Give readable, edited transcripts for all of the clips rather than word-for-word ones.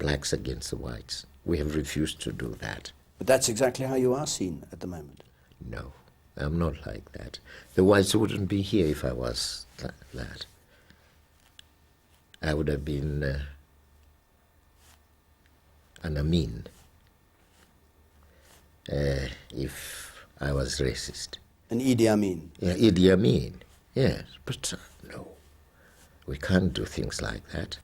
blacks against the whites. We have refused to do that. But that's exactly how you are seen at the moment. No, I'm not like that. The whites wouldn't be here if I was that. I would have been an Amin if I was racist. An Idi Amin? Yeah, Idi Amin, yes. But no, we can't do things like that.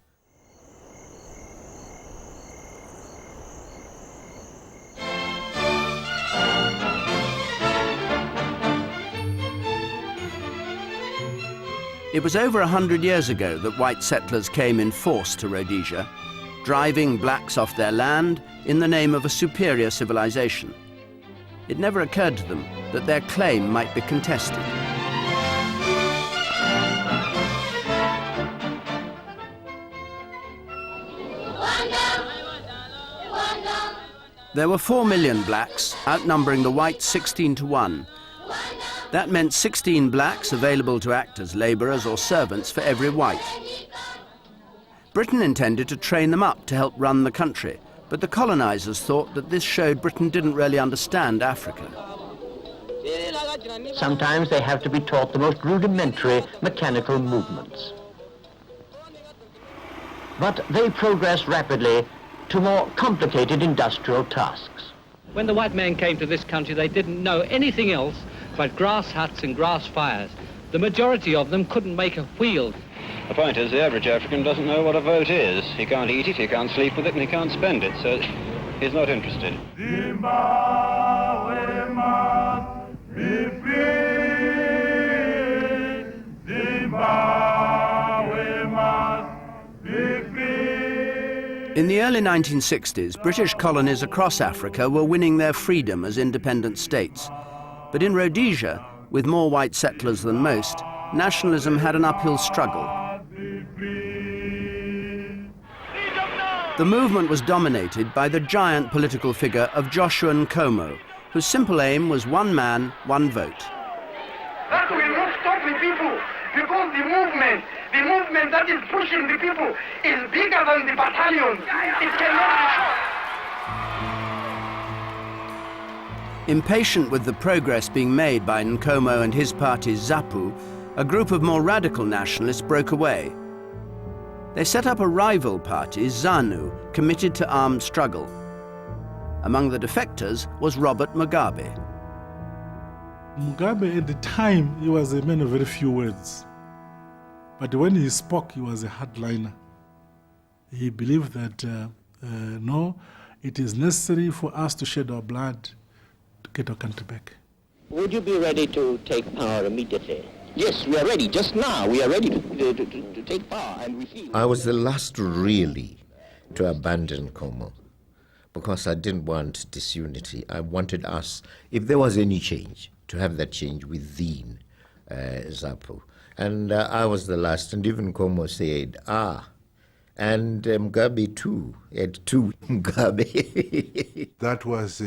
It was over 100 years ago that white settlers came in force to Rhodesia, driving blacks off their land in the name of a superior civilization. It never occurred to them that their claim might be contested. There were 4 million blacks, outnumbering the whites 16 to 1. That meant 16 blacks available to act as labourers or servants for every white. Britain intended to train them up to help run the country, but the colonisers thought that this showed Britain didn't really understand Africa. Sometimes they have to be taught the most rudimentary mechanical movements. But they progress rapidly to more complicated industrial tasks. When the white man came to this country, they didn't know anything else but grass huts and grass fires. The majority of them couldn't make a wheel. The point is, the average African doesn't know what a vote is. He can't eat it, he can't sleep with it, and he can't spend it, so he's not interested. Zimbabwe must be free. Zimbabwe must be free. In the early 1960s, British colonies across Africa were winning their freedom as independent states. But in Rhodesia, with more white settlers than most, nationalism had an uphill struggle. The movement was dominated by the giant political figure of Joshua Nkomo, whose simple aim was one man, one vote. That will not stop the people, because the movement that is pushing the people is bigger than the battalion. It cannot be stopped. Impatient with the progress being made by Nkomo and his party ZAPU, a group of more radical nationalists broke away. They set up a rival party, ZANU, committed to armed struggle. Among the defectors was Robert Mugabe. Mugabe at the time, he was a man of very few words. But when he spoke, he was a hardliner. He believed that, no, it is necessary for us to shed our blood to get our country back. Would you be ready to take power immediately? Yes, we are ready. Just now, we are ready to take power, and we feel... I was the last really to abandon Nkomo because I didn't want disunity. I wanted us, if there was any change, to have that change within ZAPU. And I was the last, and even Nkomo said, and Mugabe too, had two Mugabe. That was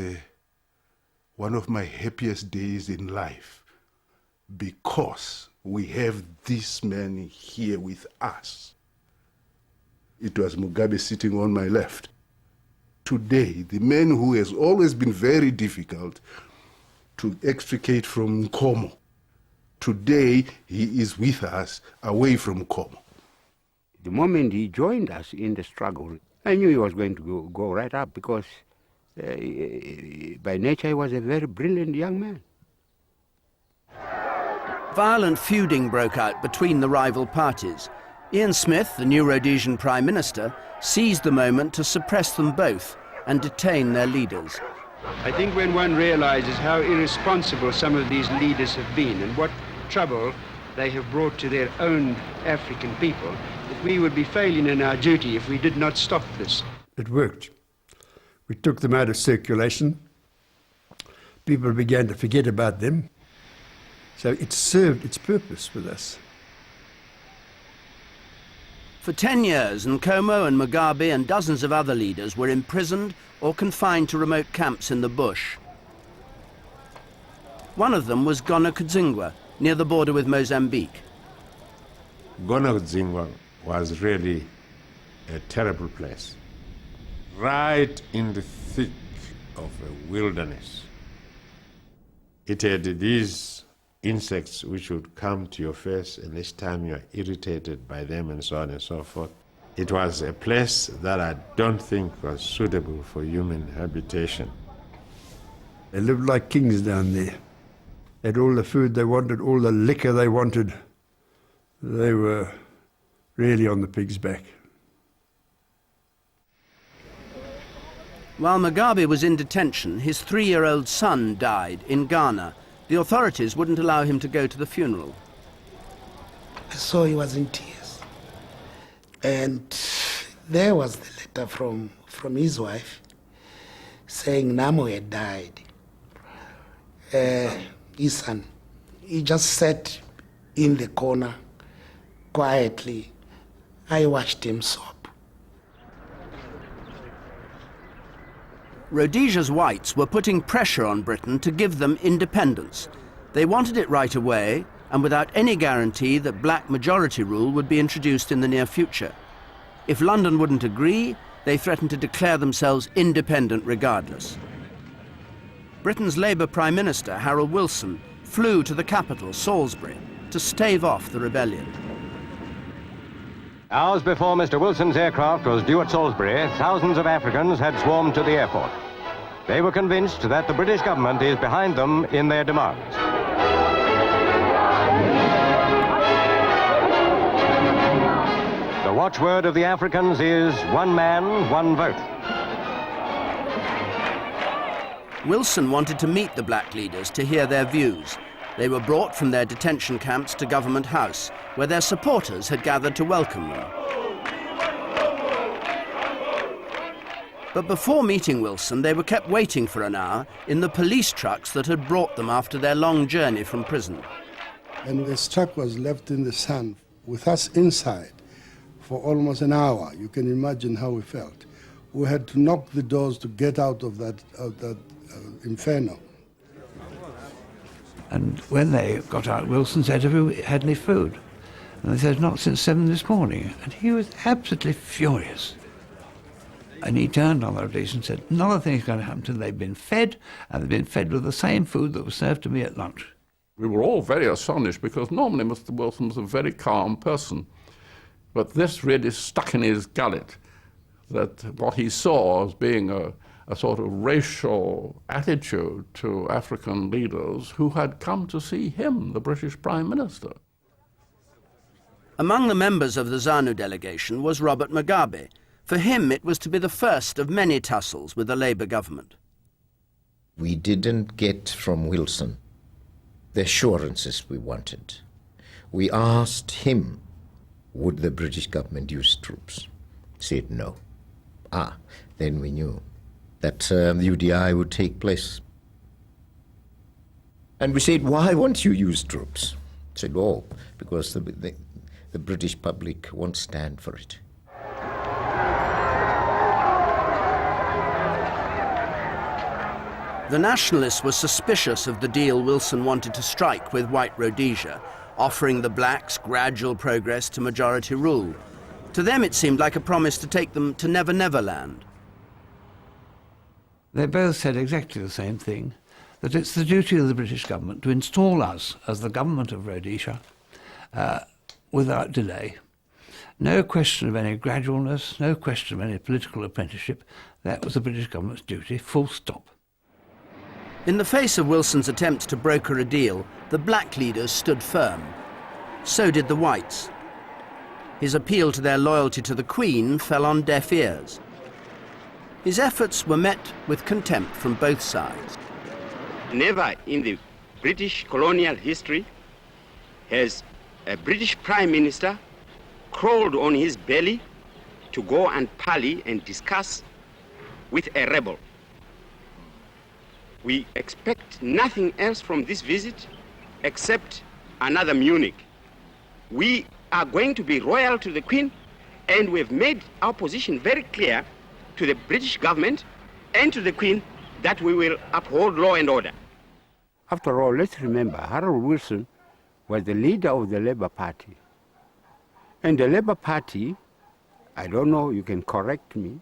one of my happiest days in life, because we have this man here with us. It was Mugabe sitting on my left. Today, the man who has always been very difficult to extricate from Nkomo, today he is with us, away from Nkomo. The moment he joined us in the struggle, I knew he was going to go right up, because by nature he was a very brilliant young man. Violent feuding broke out between the rival parties. Ian Smith, the new Rhodesian Prime Minister, seized the moment to suppress them both and detain their leaders. I think when one realizes how irresponsible some of these leaders have been and what trouble they have brought to their own African people, that we would be failing in our duty if we did not stop this. It worked. We took them out of circulation. People began to forget about them. So it served its purpose with us. For 10 years, Nkomo and Mugabe and dozens of other leaders were imprisoned or confined to remote camps in the bush. One of them was Gonakadzingwa, near the border with Mozambique. Gonakadzingwa was really a terrible place. right in the thick of a wilderness. It had these insects which would come to your face, and each time you are irritated by them and so on and so forth. It was a place that I don't think was suitable for human habitation. They lived like kings down there. They had all the food they wanted, all the liquor they wanted. They were really on the pig's back. While Mugabe was in detention, his 3-year-old son died in Ghana. The authorities wouldn't allow him to go to the funeral. I saw he was in tears. And there was the letter from his wife saying Namo had died. His son, he just sat in the corner quietly. I watched him sob. Rhodesia's whites were putting pressure on Britain to give them independence. They wanted it right away, and without any guarantee that black majority rule would be introduced in the near future. If London wouldn't agree, they threatened to declare themselves independent regardless. Britain's Labour Prime Minister, Harold Wilson, flew to the capital, Salisbury, to stave off the rebellion. Hours before Mr. Wilson's aircraft was due at Salisbury, thousands of Africans had swarmed to the airport. They were convinced that the British government is behind them in their demands. The watchword of the Africans is one man, one vote. Wilson wanted to meet the black leaders to hear their views. They were brought from their detention camps to Government House, where their supporters had gathered to welcome them. But before meeting Wilson, they were kept waiting for an hour in the police trucks that had brought them after their long journey from prison. And this truck was left in the sun with us inside for almost an hour. You can imagine how we felt. We had to knock the doors to get out of that inferno. And when they got out, Wilson said, "Have you had any food?" And they said, "Not since 7 this morning." And he was absolutely furious. And he turned on the Rhodesians and said, "Another thing's going to happen to them. They've been fed, and they've been fed with the same food that was served to me at lunch." We were all very astonished, because normally Mr. Wilson was a very calm person. But this really stuck in his gullet, that what he saw as being a sort of racial attitude to African leaders who had come to see him, the British Prime Minister. Among the members of the ZANU delegation was Robert Mugabe. For him, it was to be the first of many tussles with the Labour government. We didn't get from Wilson the assurances we wanted. We asked him, would the British government use troops? He said no. Then we knew that the UDI would take place. And we said, why won't you use troops? He said, oh, because the British public won't stand for it. The nationalists were suspicious of the deal Wilson wanted to strike with White Rhodesia, offering the blacks gradual progress to majority rule. To them, it seemed like a promise to take them to Never Never Land. They both said exactly the same thing, that it's the duty of the British government to install us as the government of Rhodesia without delay. No question of any gradualness, no question of any political apprenticeship. That was the British government's duty, full stop. In the face of Wilson's attempts to broker a deal, the black leaders stood firm. So did the whites. His appeal to their loyalty to the Queen fell on deaf ears. His efforts were met with contempt from both sides. Never in the British colonial history has a British Prime Minister crawled on his belly to go and parley and discuss with a rebel. We expect nothing else from this visit except another Munich. We are going to be loyal to the Queen, and we've made our position very clear to the British government and to the Queen that we will uphold law and order. After all, let's remember, Harold Wilson was the leader of the Labour Party. And the Labour Party, I don't know, you can correct me,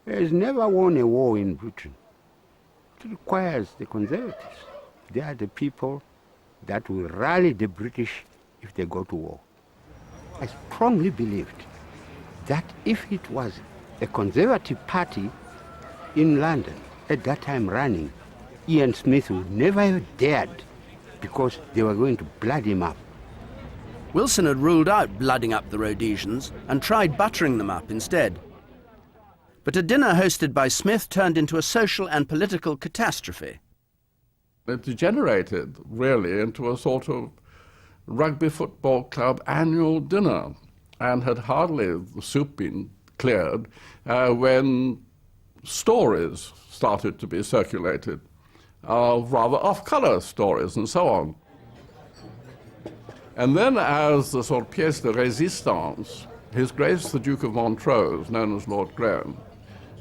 has never won a war in Britain. It requires the Conservatives. They are the people that will rally the British if they go to war. I strongly believed that if it was a Conservative party in London at that time running, Ian Smith would never have dared, because they were going to blood him up. Wilson had ruled out blooding up the Rhodesians and tried buttering them up instead. But a dinner hosted by Smith turned into a social and political catastrophe. It degenerated, really, into a sort of rugby football club annual dinner, and had hardly the soup been cleared when stories started to be circulated, rather off-colour stories and so on. And then, as the sort of pièce de résistance, His Grace the Duke of Montrose, known as Lord Graham,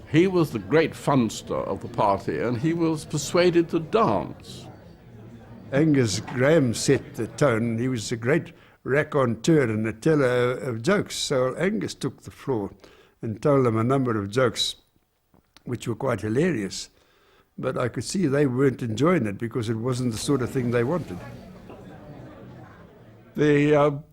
he was the great funster of the party, and he was persuaded to dance. Angus Graham set the tone. He was a great raconteur and a teller of jokes. So Angus took the floor and told them a number of jokes which were quite hilarious. But I could see they weren't enjoying it because it wasn't the sort of thing they wanted. The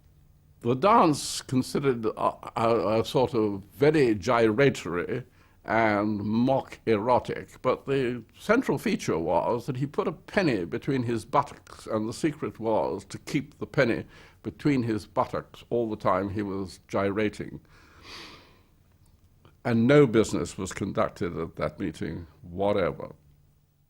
dance considered a sort of very gyratory and mock erotic, but the central feature was that he put a penny between his buttocks, and the secret was to keep the penny between his buttocks all the time he was gyrating. And no business was conducted at that meeting whatever.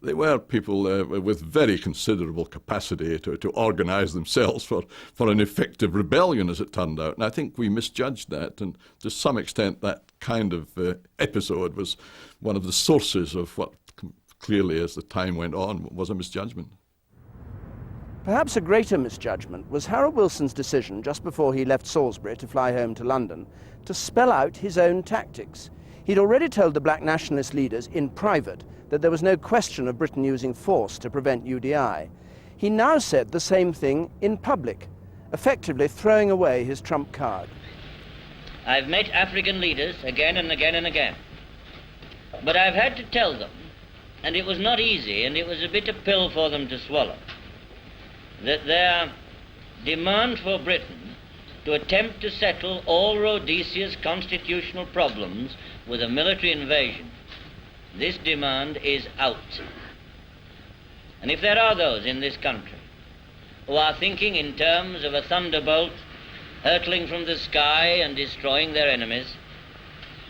They were people with very considerable capacity to organise themselves for an effective rebellion, as it turned out. And I think we misjudged that, and to some extent that kind of episode was one of the sources of what clearly, as the time went on, was a misjudgment. Perhaps a greater misjudgment was Harold Wilson's decision just before he left Salisbury to fly home to London to spell out his own tactics. He'd already told the black nationalist leaders in private that there was no question of Britain using force to prevent UDI. He now said the same thing in public, effectively throwing away his trump card. I've met African leaders again and again and again, but I've had to tell them, and it was not easy, and it was a bitter pill for them to swallow, that their demand for Britain to attempt to settle all Rhodesia's constitutional problems with a military invasion, this demand is out. And if there are those in this country who are thinking in terms of a thunderbolt hurtling from the sky and destroying their enemies,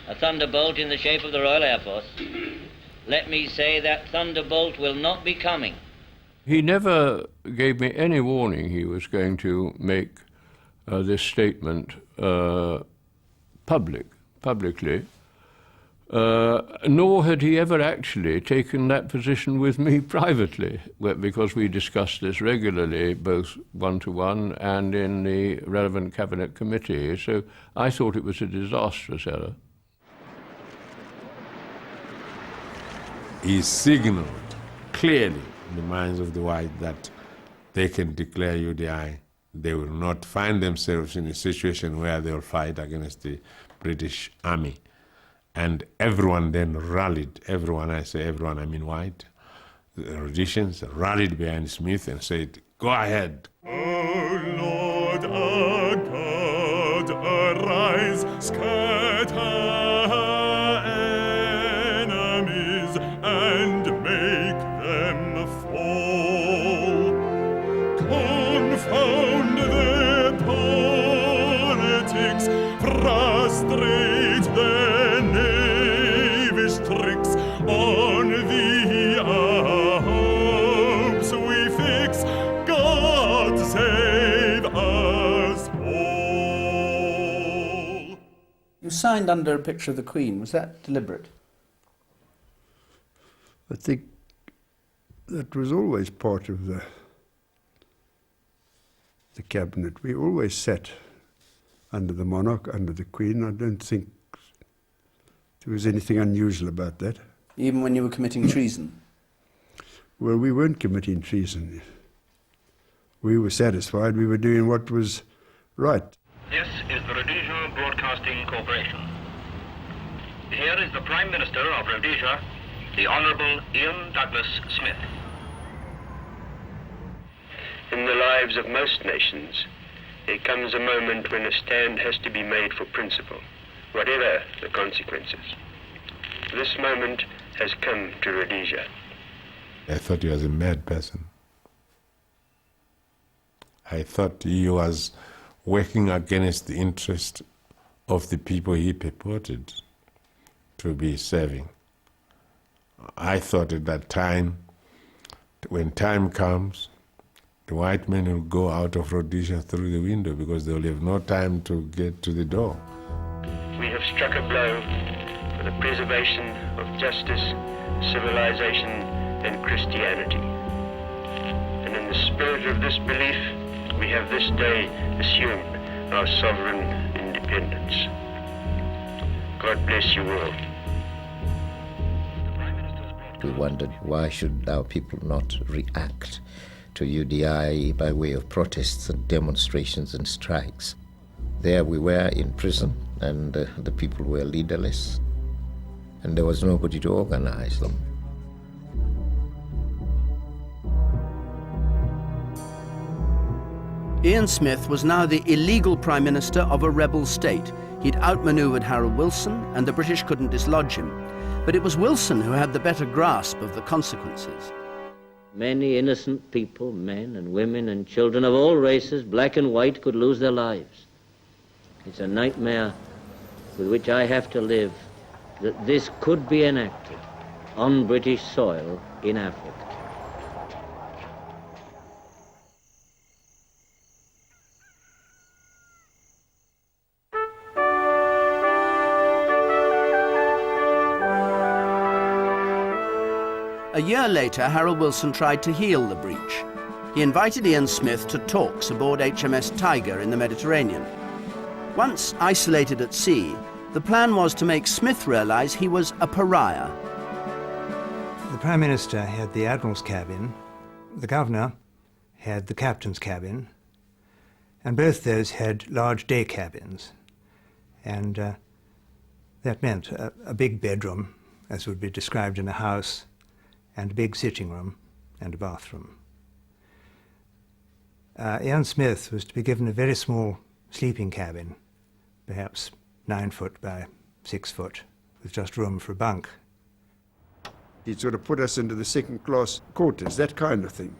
a thunderbolt in the shape of the Royal Air Force, let me say that thunderbolt will not be coming. He never gave me any warning he was going to make this statement publicly. Nor had he ever actually taken that position with me privately, because we discussed this regularly, both one-to-one and in the relevant cabinet committee. So I thought it was a disastrous error. He signalled clearly in the minds of the white that they can declare UDI. They will not find themselves in a situation where they will fight against the British Army. And everyone then rallied, everyone, I say everyone, I mean white, the Rhodesians rallied behind Smith and said, go ahead. Oh Lord our God, arise, scatter enemies and make them fall. Confound their politics, frustrate their tricks, on the hopes we fix. God save us all. You signed under a picture of the Queen. Was that deliberate? I think that was always part of the cabinet. We always sat under the monarch, under the Queen. I don't think there was anything unusual about that. Even when you were committing treason? Well, we weren't committing treason. We were satisfied we were doing what was right. This is the Rhodesia Broadcasting Corporation. The here is the Prime Minister of Rhodesia, the Honourable Ian Douglas Smith. In the lives of most nations, there comes a moment when a stand has to be made for principle, whatever the consequences. This moment has come to Rhodesia. I thought he was a mad person. I thought he was working against the interest of the people he purported to be serving. I thought at that time, when time comes, the white men will go out of Rhodesia through the window because they will have no time to get to the door. We have struck a blow for the preservation of justice, civilization, and Christianity. And in the spirit of this belief, we have this day assumed our sovereign independence. God bless you all. We wondered, why should our people not react to UDI by way of protests and demonstrations and strikes? There we were in prison, and the people were leaderless, and there was nobody to organize them. Ian Smith was now the illegal Prime Minister of a rebel state. He'd outmaneuvered Harold Wilson, and the British couldn't dislodge him. But it was Wilson who had the better grasp of the consequences. Many innocent people, men and women and children of all races, black and white, could lose their lives. It's a nightmare with which I have to live, that this could be enacted on British soil in Africa. A year later, Harold Wilson tried to heal the breach. He invited Ian Smith to talks aboard HMS Tiger in the Mediterranean. Once isolated at sea, the plan was to make Smith realize he was a pariah. The Prime Minister had the Admiral's cabin, the Governor had the Captain's cabin, and both those had large day cabins. And that meant a big bedroom, as would be described in a house, and a big sitting room and a bathroom. Ian Smith was to be given a very small sleeping cabin, perhaps 9 foot by 6 foot, with just room for a bunk. He'd sort of put us into the second-class quarters, that kind of thing.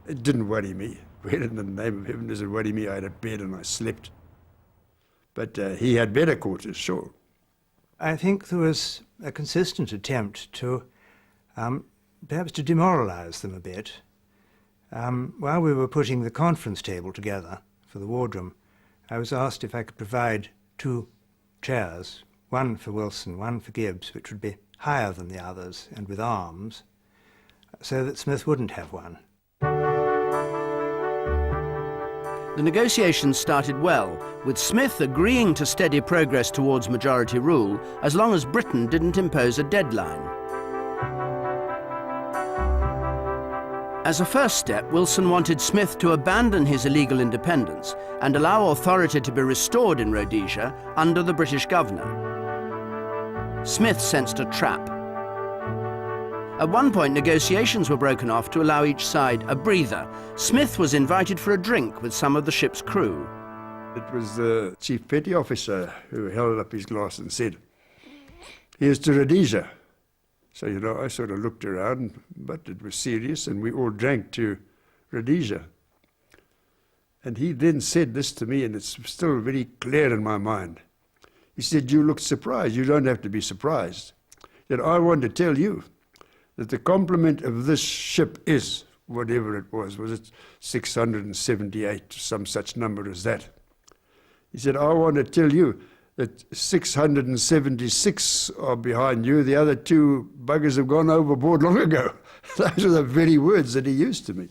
It didn't worry me. Where in the name of heaven does it worry me? I had a bed and I slept. But he had better quarters, sure. I think there was a consistent attempt to perhaps to demoralize them a bit. While we were putting the conference table together for the wardroom, I was asked if I could provide 2 chairs, one for Wilson, one for Gibbs, which would be higher than the others and with arms, so that Smith wouldn't have one. The negotiations started well, with Smith agreeing to steady progress towards majority rule as long as Britain didn't impose a deadline. As a first step, Wilson wanted Smith to abandon his illegal independence and allow authority to be restored in Rhodesia under the British governor. Smith sensed a trap. At one point, negotiations were broken off to allow each side a breather. Smith was invited for a drink with some of the ship's crew. It was the Chief Petty Officer who held up his glass and said, "Here's to Rhodesia." So, you know, I sort of looked around, but it was serious, and we all drank to Rhodesia. And he then said this to me, and it's still very clear in my mind. He said, "You look surprised. You don't have to be surprised. That I want to tell you that the complement of this ship is," whatever it was it 678, some such number as that. He said, "I want to tell you that 676 are behind you. The other 2 buggers have gone overboard long ago." Those are the very words that he used to me.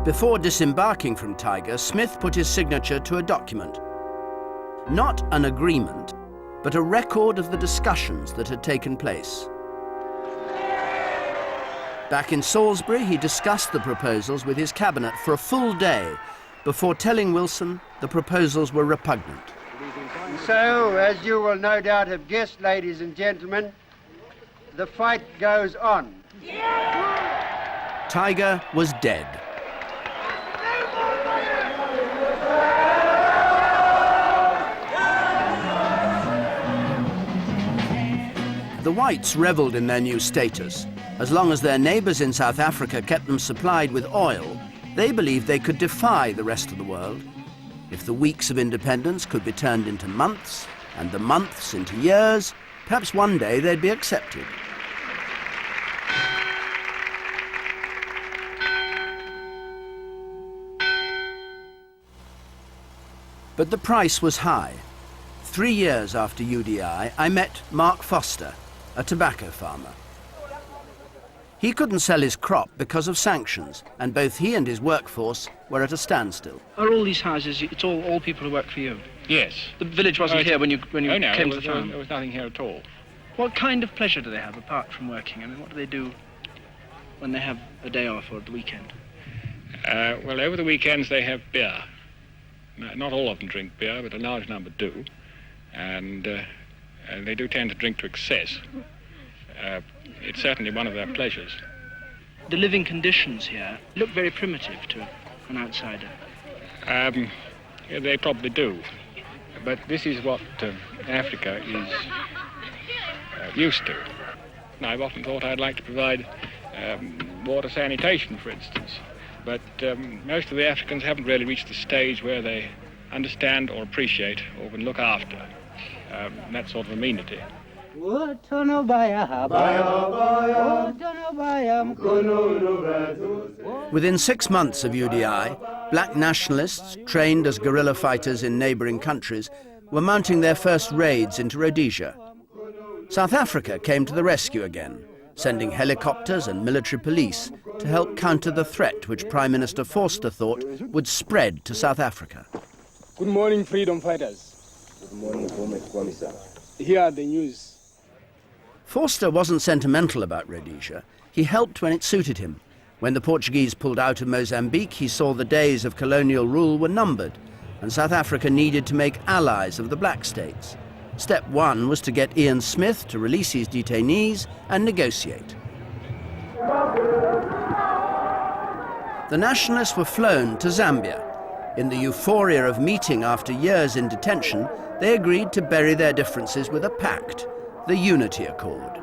Before disembarking from Tiger, Smith put his signature to a document. Not an agreement, but a record of the discussions that had taken place. Back in Salisbury, he discussed the proposals with his cabinet for a full day before telling Wilson the proposals were repugnant. So, as you will no doubt have guessed, ladies and gentlemen, the fight goes on. Tiger was dead. The whites revelled in their new status. As long as their neighbours in South Africa kept them supplied with oil, they believed they could defy the rest of the world. If the weeks of independence could be turned into months, and the months into years, perhaps one day they'd be accepted. But the price was high. 3 years after UDI, I met Mark Foster, a tobacco farmer. He couldn't sell his crop because of sanctions, and both he and his workforce were at a standstill. Are all these houses, it's all people who work for you? Yes. The village wasn't here when you came to the farm? There was nothing here at all. What kind of pleasure do they have apart from working? I mean, what do they do when they have a day off or at the weekend? Well, over the weekends they have beer. Not all of them drink beer, but a large number do. And they do tend to drink to excess. It's certainly one of their pleasures. The living conditions here look very primitive to an outsider. They probably do. But this is what Africa is used to. And I've often thought I'd like to provide water sanitation, for instance. But most of the Africans haven't really reached the stage where they understand or appreciate or can look after that sort of amenity. Within 6 months of UDI, black nationalists, trained as guerrilla fighters in neighbouring countries, were mounting their first raids into Rhodesia. South Africa came to the rescue again, sending helicopters and military police to help counter the threat which Prime Minister Forster thought would spread to South Africa. Good morning, freedom fighters. Good morning, Commissar. Here are the news. Forster wasn't sentimental about Rhodesia. He helped when it suited him. When the Portuguese pulled out of Mozambique, he saw the days of colonial rule were numbered, and South Africa needed to make allies of the black states. Step one was to get Ian Smith to release his detainees and negotiate. The nationalists were flown to Zambia. In the euphoria of meeting after years in detention, they agreed to bury their differences with a pact, the Unity Accord.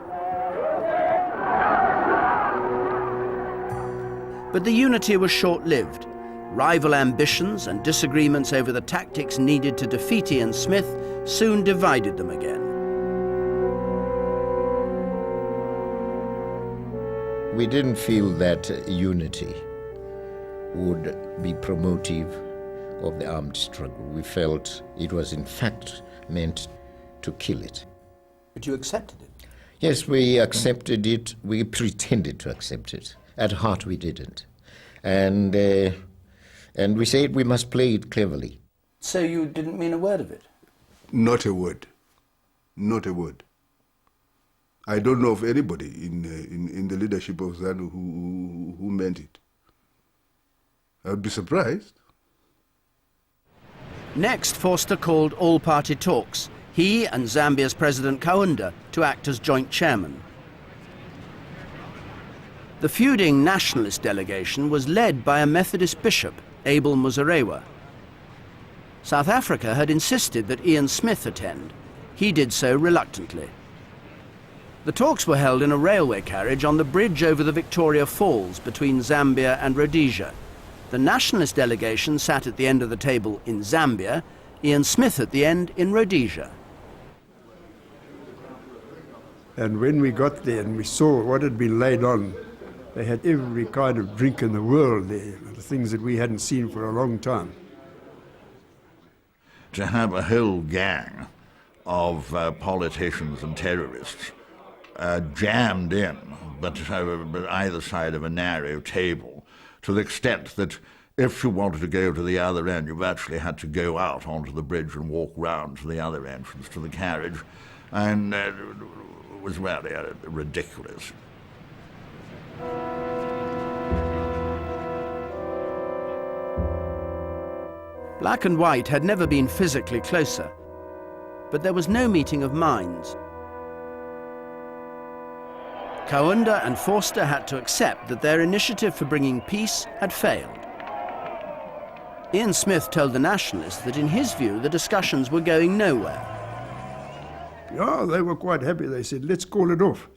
But the unity was short-lived. Rival ambitions and disagreements over the tactics needed to defeat Ian Smith soon divided them again. We didn't feel that unity would be promotive of the armed struggle. We felt it was in fact meant to kill it. But you accepted it? Yes, we accepted it. We pretended to accept it. At heart, we didn't. And we said we must play it cleverly. So you didn't mean a word of it? Not a word. Not a word. I don't know of anybody in the leadership of ZANU who meant it. I'd be surprised. Next, Forster called all-party talks. He and Zambia's President Kaunda to act as joint chairman. The feuding nationalist delegation was led by a Methodist bishop, Abel Muzarewa. South Africa had insisted that Ian Smith attend. He did so reluctantly. The talks were held in a railway carriage on the bridge over the Victoria Falls between Zambia and Rhodesia. The nationalist delegation sat at the end of the table in Zambia, Ian Smith at the end in Rhodesia. And when we got there and we saw what had been laid on, they had every kind of drink in the world there, the things that we hadn't seen for a long time. To have a whole gang of politicians and terrorists jammed in, but either side of a narrow table, to the extent that if you wanted to go to the other end, you actually had to go out onto the bridge and walk round to the other entrance to the carriage, and it was really ridiculous. Black and white had never been physically closer. but there was no meeting of minds. Kaunda and Forster had to accept that their initiative for bringing peace had failed. Ian Smith told the nationalists that in his view the discussions were going nowhere. Yeah, they were quite happy. They said, let's call it off.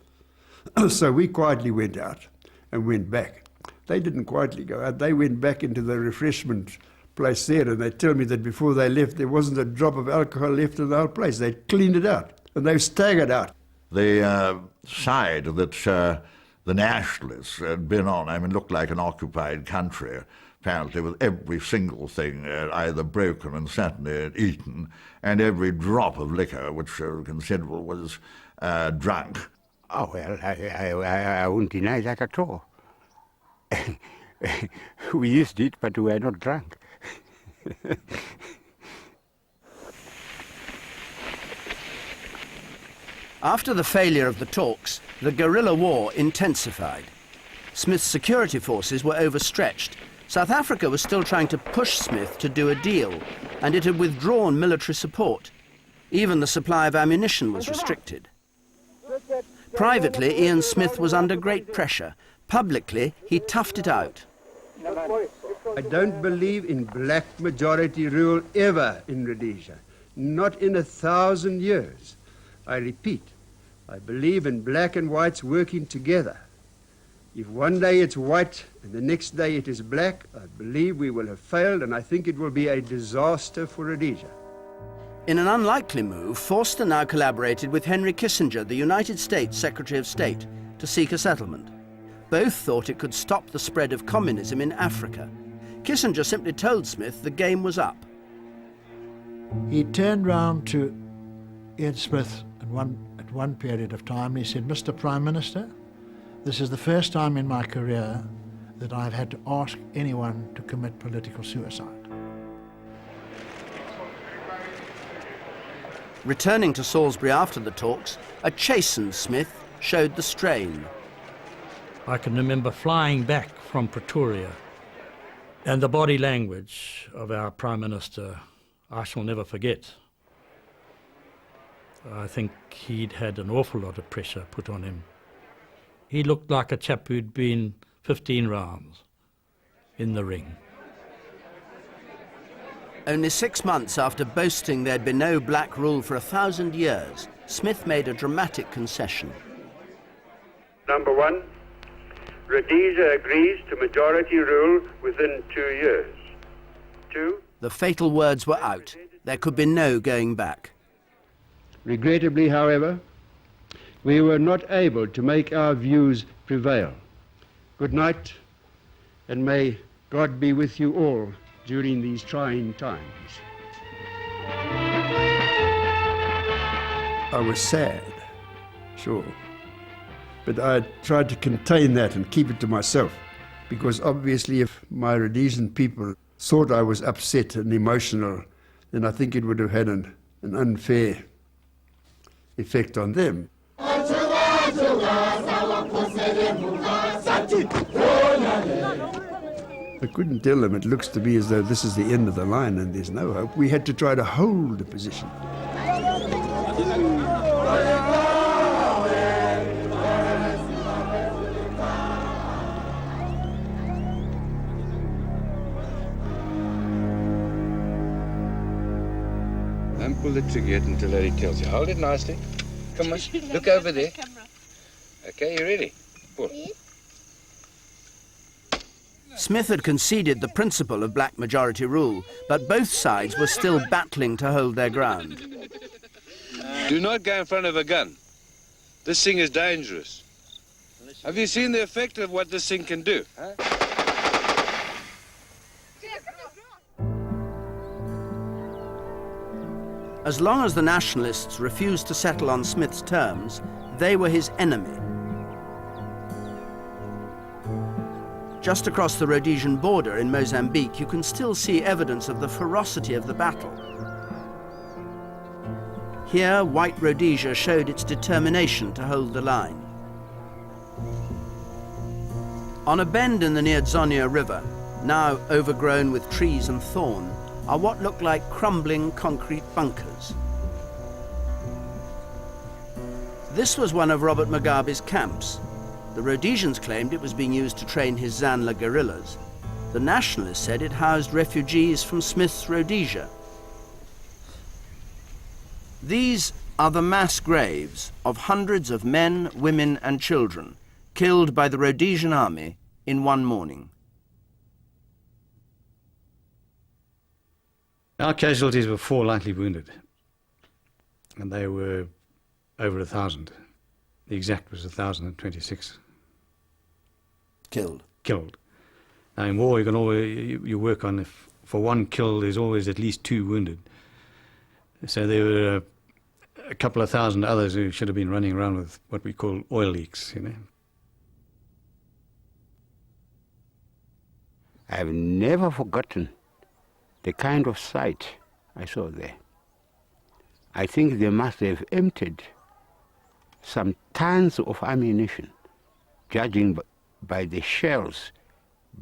So we quietly went out and went back. They didn't quietly go out. They went back into the refreshment place there, and they tell me that before they left there wasn't a drop of alcohol left in the whole place. They cleaned it out and they staggered out. The side that the nationalists had been on, I mean, looked like an occupied country, apparently, with every single thing either broken and certainly eaten, and every drop of liquor, which considerable, was drunk. Oh, well, I won't deny that at all. We used it, but we were not drunk. After the failure of the talks, the guerrilla war intensified. Smith's security forces were overstretched. South Africa was still trying to push Smith to do a deal, and it had withdrawn military support. Even the supply of ammunition was restricted. Privately, Ian Smith was under great pressure. Publicly, he toughed it out. I don't believe in black majority rule ever in Rhodesia, not in 1,000 years. I repeat, I believe in black and whites working together. If one day it's white and the next day it is black, I believe we will have failed, and I think it will be a disaster for Rhodesia. In an unlikely move, Forster now collaborated with Henry Kissinger, the United States Secretary of State, to seek a settlement. Both thought it could stop the spread of communism in Africa. Kissinger simply told Smith the game was up. He turned round to Ian Smith at one period of time, and he said, "Mr. Prime Minister, this is the first time in my career that I've had to ask anyone to commit political suicide." Returning to Salisbury after the talks, a chastened Smith showed the strain. I can remember flying back from Pretoria, and the body language of our Prime Minister I shall never forget. I think he'd had an awful lot of pressure put on him. He looked like a chap who'd been 15 rounds in the ring. Only 6 months after boasting there'd been no black rule for 1,000 years, Smith made a dramatic concession. Number one, Rhodesia agrees to majority rule within 2 years. 2. The fatal words were out. There could be no going back. Regrettably, however, we were not able to make our views prevail. Good night, and may God be with you all during these trying times. I was sad, sure. But I tried to contain that and keep it to myself, because obviously if my Rhodesian people thought I was upset and emotional, then I think it would have had an unfair effect on them. I couldn't tell them it looks to me as though this is the end of the line and there's no hope. We had to try to hold the position. Don't pull the trigger yet until Larry tells you. Hold it nicely. Come on, look over there. Okay, you ready? Pull. Smith had conceded the principle of black majority rule, but both sides were still battling to hold their ground. Do not go in front of a gun. This thing is dangerous. Have you seen the effect of what this thing can do? Huh? As long as the nationalists refused to settle on Smith's terms, they were his enemy. Just across the Rhodesian border in Mozambique, you can still see evidence of the ferocity of the battle. Here, white Rhodesia showed its determination to hold the line. On a bend in the Neadzonia River, now overgrown with trees and thorn, are what look like crumbling concrete bunkers. This was one of Robert Mugabe's camps. The Rhodesians claimed it was being used to train his Zanla guerrillas. The nationalists said it housed refugees from Smith's Rhodesia. These are the mass graves of hundreds of men, women and children killed by the Rhodesian army in one morning. Our casualties were 4 lightly wounded, and they were over 1,000. The exact was 1,026. Killed? Killed. Now in war you can always, you work on, if for one kill there's always at least 2 wounded. So there were a couple of thousand others who should have been running around with what we call oil leaks, you know. I've never forgotten the kind of sight I saw there. I think they must have emptied some tons of ammunition, judging by the shells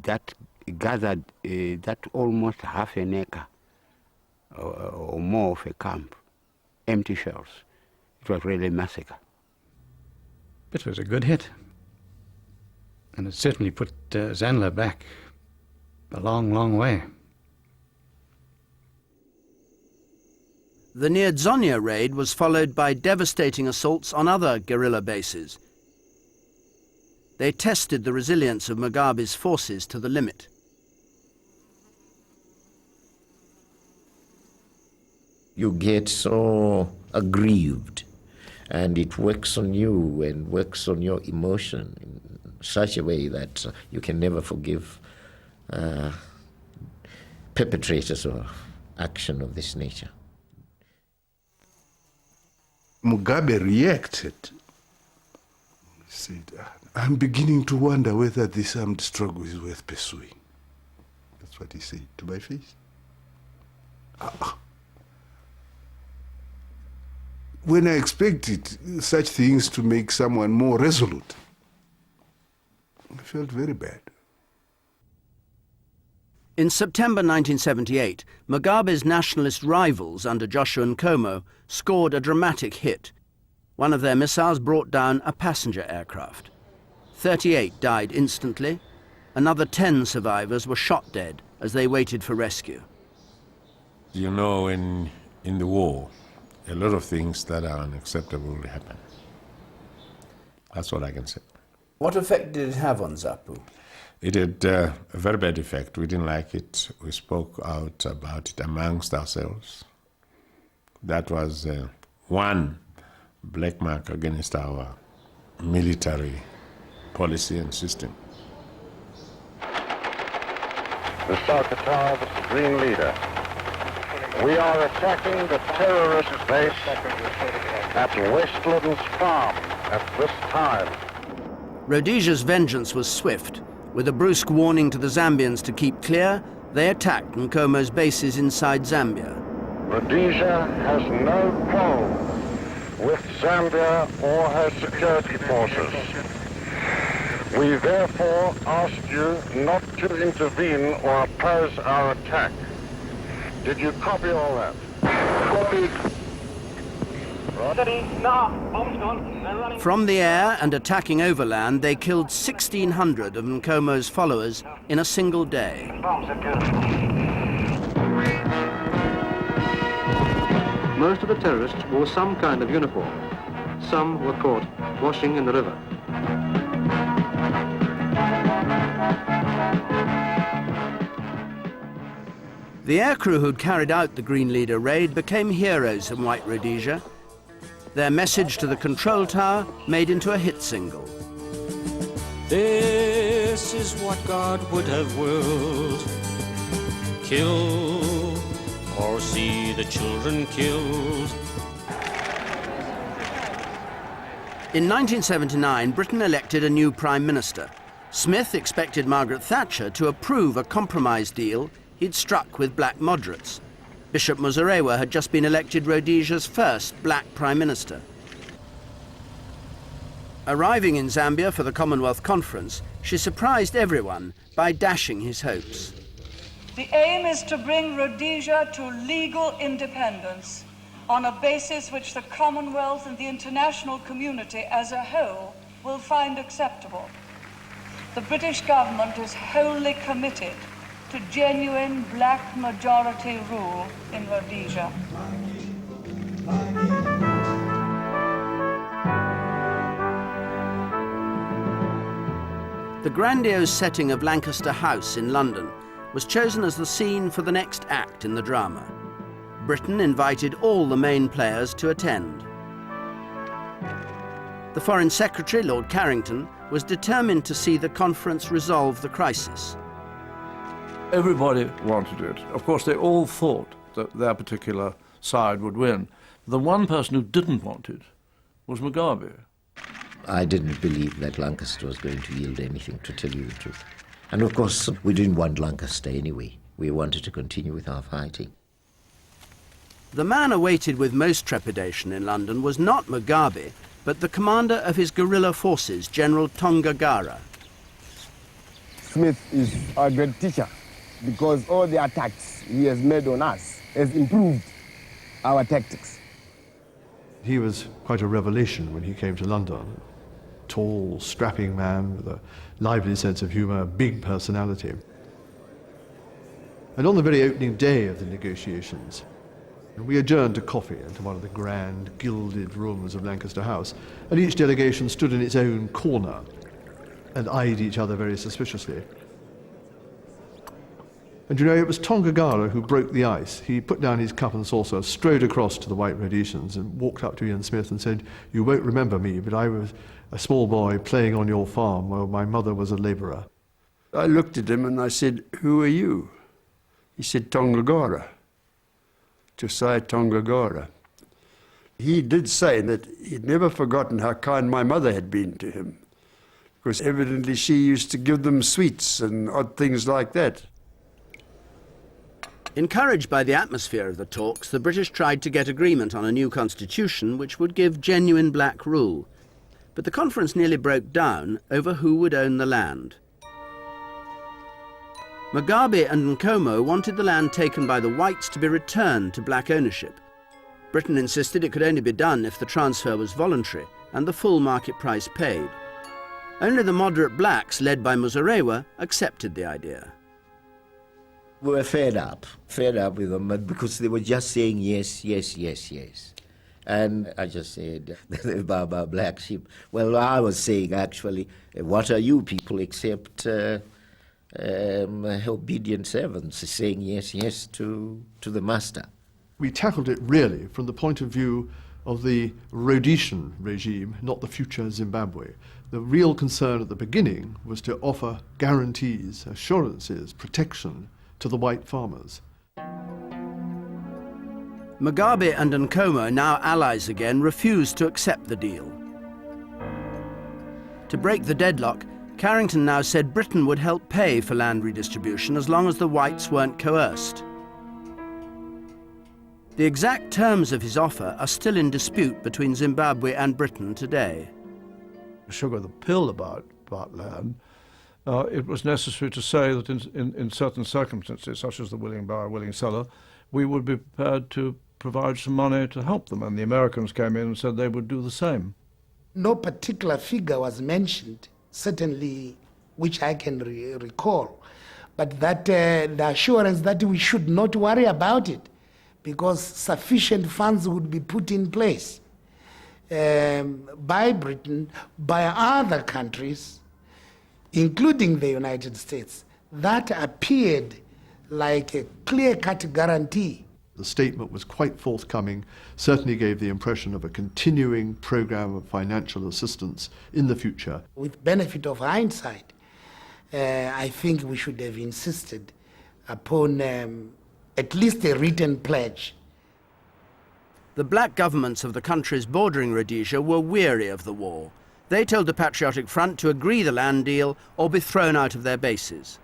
that gathered that almost half an acre or more of a camp, empty shells. It was really a massacre. It was a good hit, and it certainly put Zanla back a long, long way. The near Dzonia raid was followed by devastating assaults on other guerrilla bases. They tested the resilience of Mugabe's forces to the limit. You get so aggrieved, and it works on you and works on your emotion in such a way that you can never forgive perpetrators of action of this nature. Mugabe reacted. He said, I'm beginning to wonder whether this armed struggle is worth pursuing. That's what he said to my face. When I expected such things to make someone more resolute, I felt very bad. In September 1978, Mugabe's nationalist rivals under Joshua Nkomo scored a dramatic hit. One of their missiles brought down a passenger aircraft. 38 died instantly. Another 10 survivors were shot dead as they waited for rescue. You know, in the war, a lot of things that are unacceptable will happen. That's what I can say. What effect did it have on ZAPU? It had a very bad effect. We didn't like it. We spoke out about it amongst ourselves. That was one black mark against our military policy and system. The Sarkatar, the Supreme Leader. We are attacking the terrorist base at Westlands Farm at this time. Rhodesia's vengeance was swift. With a brusque warning to the Zambians to keep clear, they attacked Nkomo's bases inside Zambia. Rhodesia has no quarrel with Zambia or her security forces. We therefore ask you not to intervene or oppose our attack. Did you copy all that? Copied. From the air and attacking overland, they killed 1,600 of Nkomo's followers in a single day. Most of the terrorists wore some kind of uniform. Some were caught washing in the river. The aircrew who'd carried out the Green Leader raid became heroes in White Rhodesia. Their message to the control tower made into a hit single. This is what God would have willed. Kill or see the children killed. In 1979, Britain elected a new Prime Minister. Smith expected Margaret Thatcher to approve a compromise deal he'd struck with black moderates. Bishop Muzorewa had just been elected Rhodesia's first black Prime Minister. Arriving in Zambia for the Commonwealth Conference, she surprised everyone by dashing his hopes. The aim is to bring Rhodesia to legal independence on a basis which the Commonwealth and the international community as a whole will find acceptable. The British government is wholly committed to genuine black majority rule in Rhodesia. The grandiose setting of Lancaster House in London was chosen as the scene for the next act in the drama. Britain invited all the main players to attend. The Foreign Secretary, Lord Carrington, was determined to see the conference resolve the crisis. Everybody wanted it. Of course, they all thought that their particular side would win. The one person who didn't want it was Mugabe. I didn't believe that Lancaster was going to yield anything, to tell you the truth. And of course, we didn't want Lancaster anyway. We wanted to continue with our fighting. The man awaited with most trepidation in London was not Mugabe, but the commander of his guerrilla forces, General Tongagara. Smith is our great teacher because all the attacks he has made on us has improved our tactics. He was quite a revelation when he came to London. Tall, strapping man with a lively sense of humour, big personality. And on the very opening day of the negotiations, we adjourned to coffee into one of the grand, gilded rooms of Lancaster House, and each delegation stood in its own corner and eyed each other very suspiciously. And you know, it was Tongagara who broke the ice. He put down his cup and saucer, strode across to the White Rhodesians and walked up to Ian Smith and said, "You won't remember me, but I was a small boy playing on your farm while my mother was a labourer." I looked at him and I said, "Who are you?" He said, "Tongagara." Josiah Tongagara. He did say that he'd never forgotten how kind my mother had been to him, because evidently she used to give them sweets and odd things like that. Encouraged by the atmosphere of the talks, the British tried to get agreement on a new constitution which would give genuine black rule. But the conference nearly broke down over who would own the land. Mugabe and Nkomo wanted the land taken by the whites to be returned to black ownership. Britain insisted it could only be done if the transfer was voluntary and the full market price paid. Only the moderate blacks, led by Muzorewa, accepted the idea. We were fed up with them, because they were just saying yes, yes, yes, yes. And I just said, Baba, black sheep. Well, I was saying, actually, what are you people except obedient servants saying yes, yes to the master? We tackled it really from the point of view of the Rhodesian regime, not the future Zimbabwe. The real concern at the beginning was to offer guarantees, assurances, protection to the white farmers. Mugabe and Nkomo, now allies again, refused to accept the deal. To break the deadlock, Carrington now said Britain would help pay for land redistribution as long as the whites weren't coerced. The exact terms of his offer are still in dispute between Zimbabwe and Britain today. Sugar the pill about land. It was necessary to say that in certain circumstances, such as the willing buyer, willing seller, we would be prepared to provide some money to help them. And the Americans came in and said they would do the same. No particular figure was mentioned, certainly which I can recall, but that the assurance that we should not worry about it because sufficient funds would be put in place by Britain, by other countries, including the United States. That appeared like a clear-cut guarantee. The statement was quite forthcoming, certainly gave the impression of a continuing program of financial assistance in the future. With benefit of hindsight, I think we should have insisted upon at least a written pledge. The black governments of the countries bordering Rhodesia were weary of the war. They told the Patriotic Front to agree the land deal or be thrown out of their bases.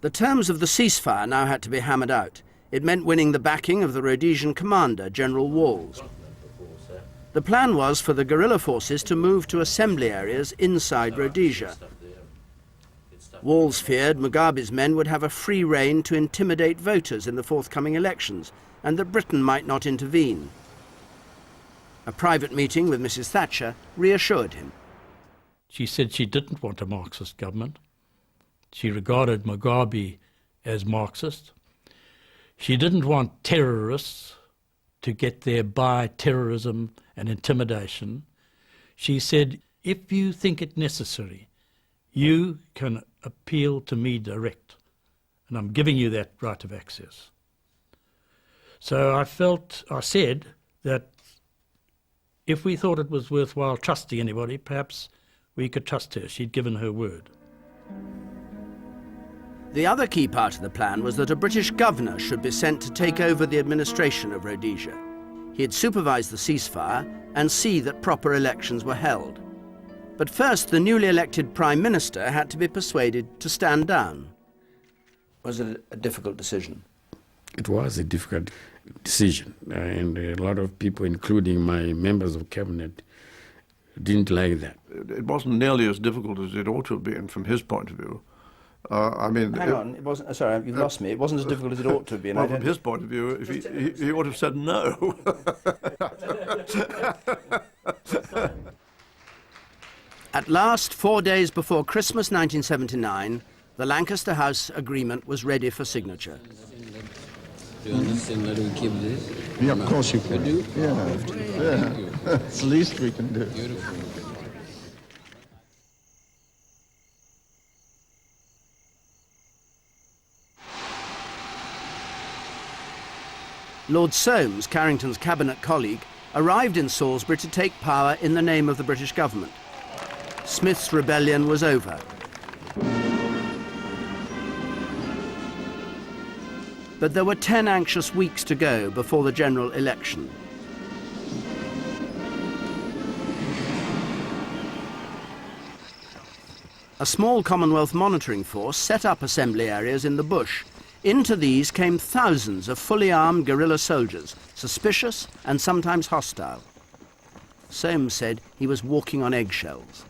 The terms of the ceasefire now had to be hammered out. It meant winning the backing of the Rhodesian commander, General Walls. The plan was for the guerrilla forces to move to assembly areas inside Rhodesia. Walls feared Mugabe's men would have a free rein to intimidate voters in the forthcoming elections, and that Britain might not intervene. A private meeting with Mrs. Thatcher reassured him. She said she didn't want a Marxist government. She regarded Mugabe as Marxist. She didn't want terrorists to get there by terrorism and intimidation. She said, if you think it necessary, you can appeal to me direct, and I'm giving you that right of access. So I said that if we thought it was worthwhile trusting anybody, perhaps we could trust her. She'd given her word. The other key part of the plan was that a British governor should be sent to take over the administration of Rhodesia. He'd supervise the ceasefire and see that proper elections were held. But first, the newly elected Prime Minister had to be persuaded to stand down. Was it a difficult decision? It was a difficult decision, and a lot of people, including my members of cabinet, didn't like that. It wasn't nearly as difficult as it ought to have been from his point of view. I mean, hang on, it wasn't. Sorry, you've lost me. It wasn't as difficult as it ought to have been. Well, from his point of view, if he would have said no. At last, 4 days before Christmas 1979, the Lancaster House Agreement was ready for signature. Do you understand that we keep this? Yeah, of course you can. do? Yeah, it's the least we can do. Beautiful. Lord Soames, Carrington's cabinet colleague, arrived in Salisbury to take power in the name of the British government. Smith's rebellion was over. But there were 10 anxious weeks to go before the general election. A small Commonwealth monitoring force set up assembly areas in the bush. Into these came thousands of fully armed guerrilla soldiers, suspicious and sometimes hostile. Soames said he was walking on eggshells.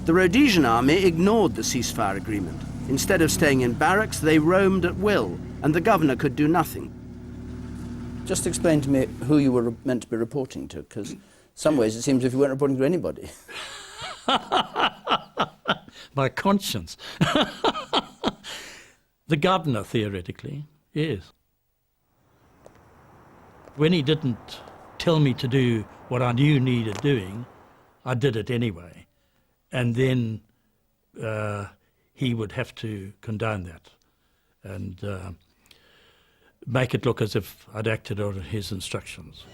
The Rhodesian army ignored the ceasefire agreement. Instead of staying in barracks, they roamed at will, and the governor could do nothing. Just explain to me who you were meant to be reporting to, because in some ways it seems as if you weren't reporting to anybody. My conscience. The governor, theoretically, yes. When he didn't tell me to do what I knew needed doing, I did it anyway. And then he would have to condone that and make it look as if I'd acted on his instructions.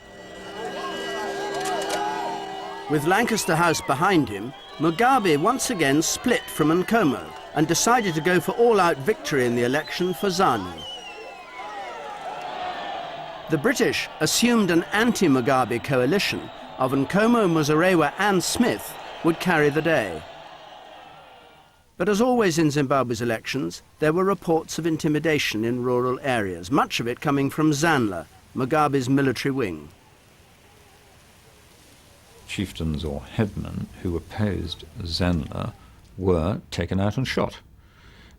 With Lancaster House behind him, Mugabe once again split from Nkomo and decided to go for all-out victory in the election for ZANU. The British assumed an anti-Mugabe coalition of Nkomo, Muzorewa and Smith would carry the day. But as always in Zimbabwe's elections, there were reports of intimidation in rural areas, much of it coming from ZANLA, Mugabe's military wing. Chieftains or headmen who opposed ZANLA were taken out and shot.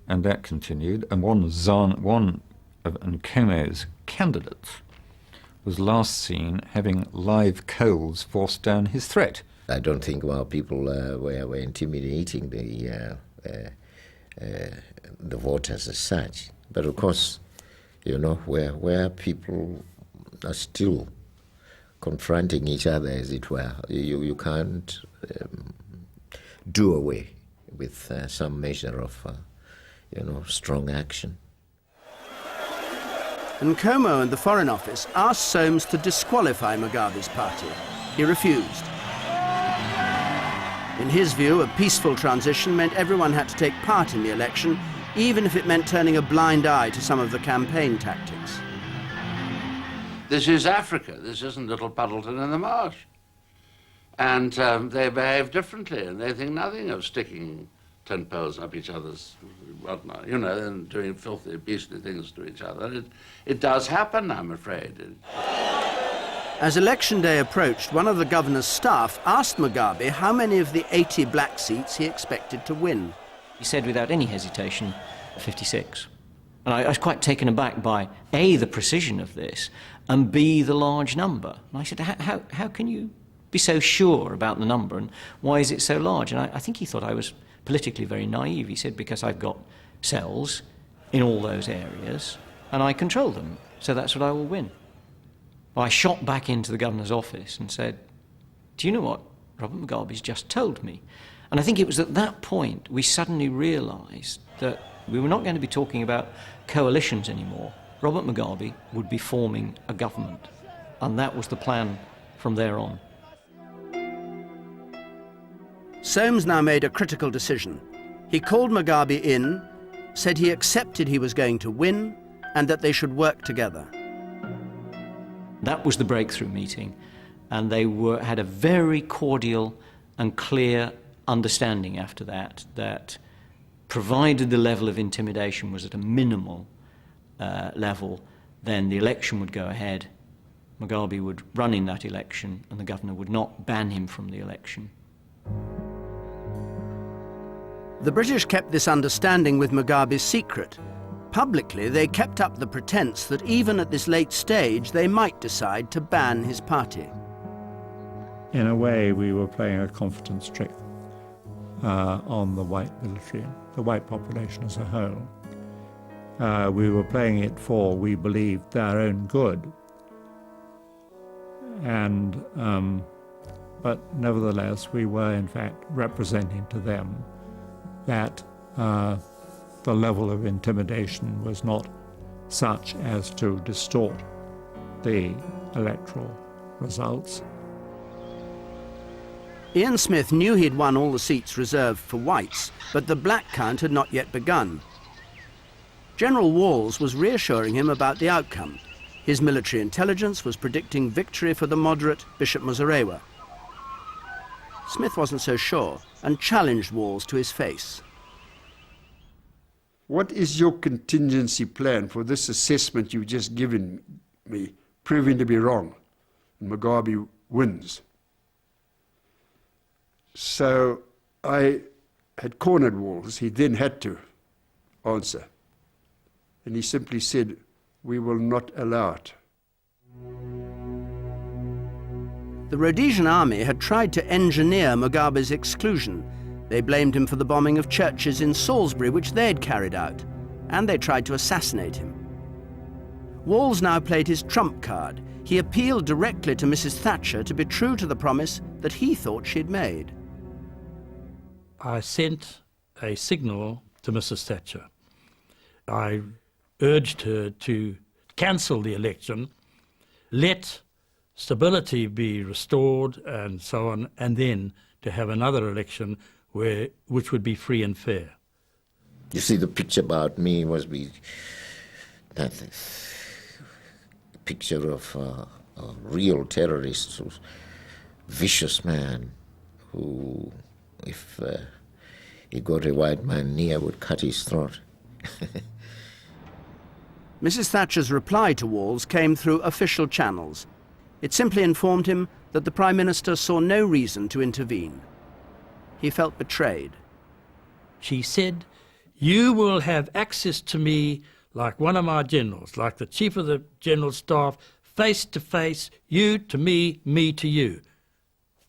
And that continued, and one of Nkomo's candidates was last seen having live coals forced down his throat. I don't think people were intimidating the voters as such. But of course, you know, where people are still confronting each other, as it were, you can't do away with some measure of, strong action. Nkomo and the Foreign Office asked Soames to disqualify Mugabe's party. He refused. In his view, a peaceful transition meant everyone had to take part in the election, even if it meant turning a blind eye to some of the campaign tactics. This is Africa. This isn't little Puddleton in the marsh. And they behave differently, and they think nothing of sticking tin poles up each other's whatnot, and doing filthy, beastly things to each other. It does happen, I'm afraid. As election day approached, one of the governor's staff asked Mugabe how many of the 80 black seats he expected to win. He said without any hesitation, 56. And I was quite taken aback by A, the precision of this, and B, the large number. And I said, how can you be so sure about the number, and why is it so large? And I think he thought I was politically very naive. He said, because I've got cells in all those areas, and I control them, so that's what I will win. Well, I shot back into the governor's office and said, do you know what Robert Mugabe's just told me? And I think it was at that point we suddenly realised that we were not going to be talking about coalitions anymore. Robert Mugabe would be forming a government, and that was the plan from there on. Soames now made a critical decision. He called Mugabe in, said he accepted he was going to win, and that they should work together. That was the breakthrough meeting, and they had a very cordial and clear understanding after that, that provided the level of intimidation was at a minimal level, then the election would go ahead, Mugabe would run in that election, and the governor would not ban him from the election. The British kept this understanding with Mugabe secret. Publicly, they kept up the pretense that even at this late stage, they might decide to ban his party. In a way, we were playing a confidence trick on the white military, the white population as a whole. We were playing it for, we believed, their own good. And, but nevertheless, we were in fact representing to them that the level of intimidation was not such as to distort the electoral results. Ian Smith knew he'd won all the seats reserved for whites, but the black count had not yet begun. General Walls was reassuring him about the outcome. His military intelligence was predicting victory for the moderate Bishop Muzarewa. Smith wasn't so sure and challenged Walls to his face. What is your contingency plan for this assessment you've just given me, proving to be wrong, and Mugabe wins? So I had cornered Walls. He then had to answer. And he simply said, we will not allow it. The Rhodesian army had tried to engineer Mugabe's exclusion. They blamed him for the bombing of churches in Salisbury, which they'd carried out, and they tried to assassinate him. Walls now played his trump card. He appealed directly to Mrs. Thatcher to be true to the promise that he thought she'd made. I sent a signal to Mrs. Thatcher. I urged her to cancel the election, let stability be restored and so on, and then to have another election which would be free and fair. You see, the picture about me was that picture of a real terrorist, vicious man who, if he got a white man near, would cut his throat. Mrs. Thatcher's reply to Walls came through official channels. It simply informed him that the Prime Minister saw no reason to intervene. He felt betrayed. She said, you will have access to me like one of my generals, like the Chief of the General Staff, face to face, you to me, me to you.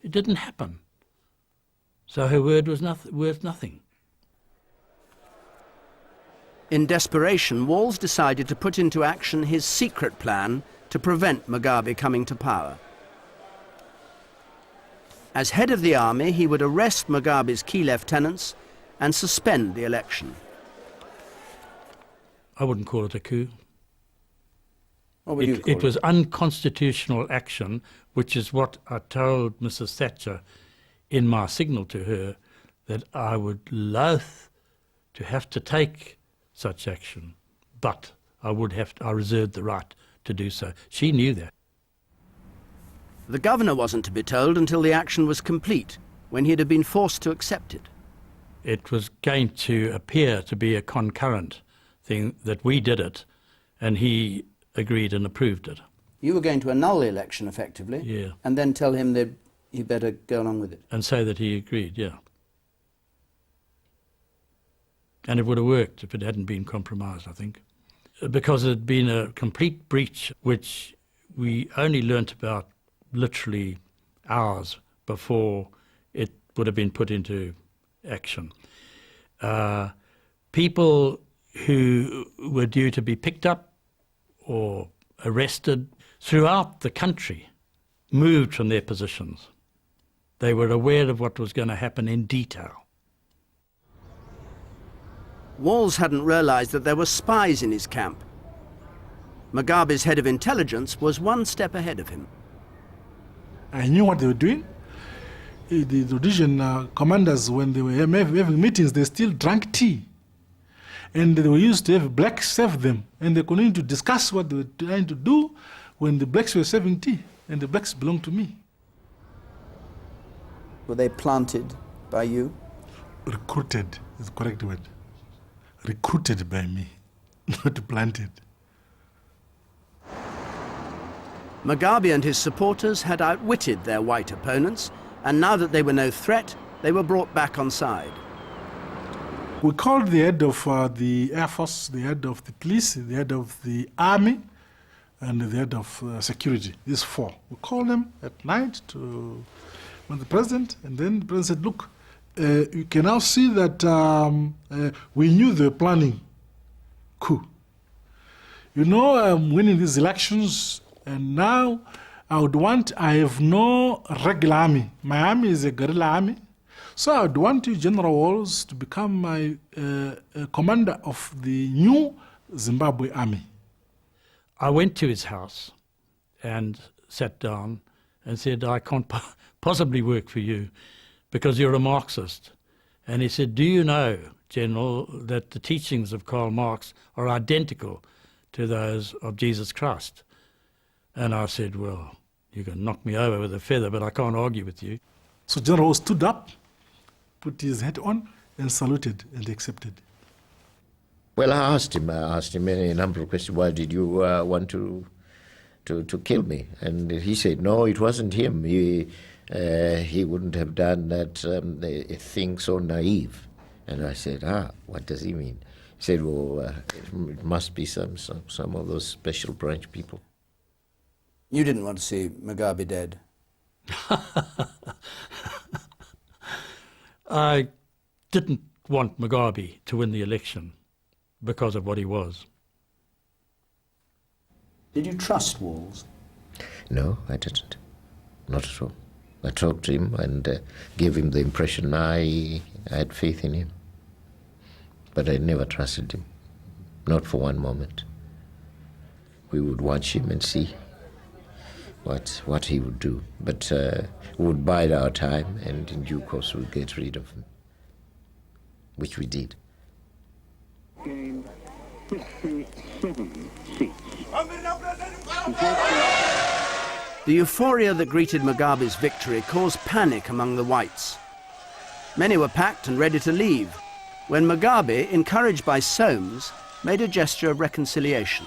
It didn't happen. So her word was worth nothing. In desperation, Walls decided to put into action his secret plan to prevent Mugabe coming to power. As head of the army, he would arrest Mugabe's key lieutenants and suspend the election. I wouldn't call it a coup. What would you call it? It was unconstitutional action, which is what I told Mrs. Thatcher in my signal to her, that I would loathe to have to take such action, but I reserved the right to do so. She knew that. The governor wasn't to be told until the action was complete, when he'd have been forced to accept it. It was going to appear to be a concurrent thing, that we did it, and he agreed and approved it. You were going to annul the election, effectively, yeah, and then tell him that he better go along with it. And say that he agreed, yeah. And it would have worked if it hadn't been compromised, I think. because it had been a complete breach which we only learnt about literally hours before it would have been put into action. People who were due to be picked up or arrested throughout the country moved from their positions. They were aware of what was going to happen in detail. Walls hadn't realized that there were spies in his camp. Mugabe's head of intelligence was one step ahead of him. I knew what they were doing. The Rhodesian commanders, when they were having meetings, they still drank tea. And they were used to have blacks serve them. And they continued to discuss what they were trying to do when the blacks were serving tea. And the blacks belonged to me. Were they planted by you? Recruited is the correct word. Recruited by me, not planted. Mugabe and his supporters had outwitted their white opponents, and now that they were no threat, they were brought back on side. We called the head of the Air Force, the head of the police, the head of the army, and the head of security, these four. We called them at night to the president, and then the president said, look, you can now see that we knew they were planning coup. You know, I'm winning these elections, and now I have no regular army. My army is a guerrilla army. So I would want you, General Walls, to become my commander of the new Zimbabwe army. I went to his house and sat down and said, I can't possibly work for you because you're a Marxist. And he said, do you know, General, that the teachings of Karl Marx are identical to those of Jesus Christ? And I said, well, you can knock me over with a feather, but I can't argue with you. So General stood up, put his hat on, and saluted and accepted. Well, I asked him a number of questions. Why did you want to kill me? And he said, no, it wasn't him. He wouldn't have done that a thing so naive. And I said, what does he mean? He said, well, it must be some of those special branch people. You didn't want to see Mugabe dead. I didn't want Mugabe to win the election because of what he was. Did you trust Walls? No, I didn't. Not at all. I talked to him and gave him the impression I had faith in him. But I never trusted him, not for one moment. We would watch him and see what he would do. But we would bide our time, and in due course we'd get rid of him, which we did. Gained 57 seats. The euphoria that greeted Mugabe's victory caused panic among the whites. Many were packed and ready to leave, when Mugabe, encouraged by Soames, made a gesture of reconciliation.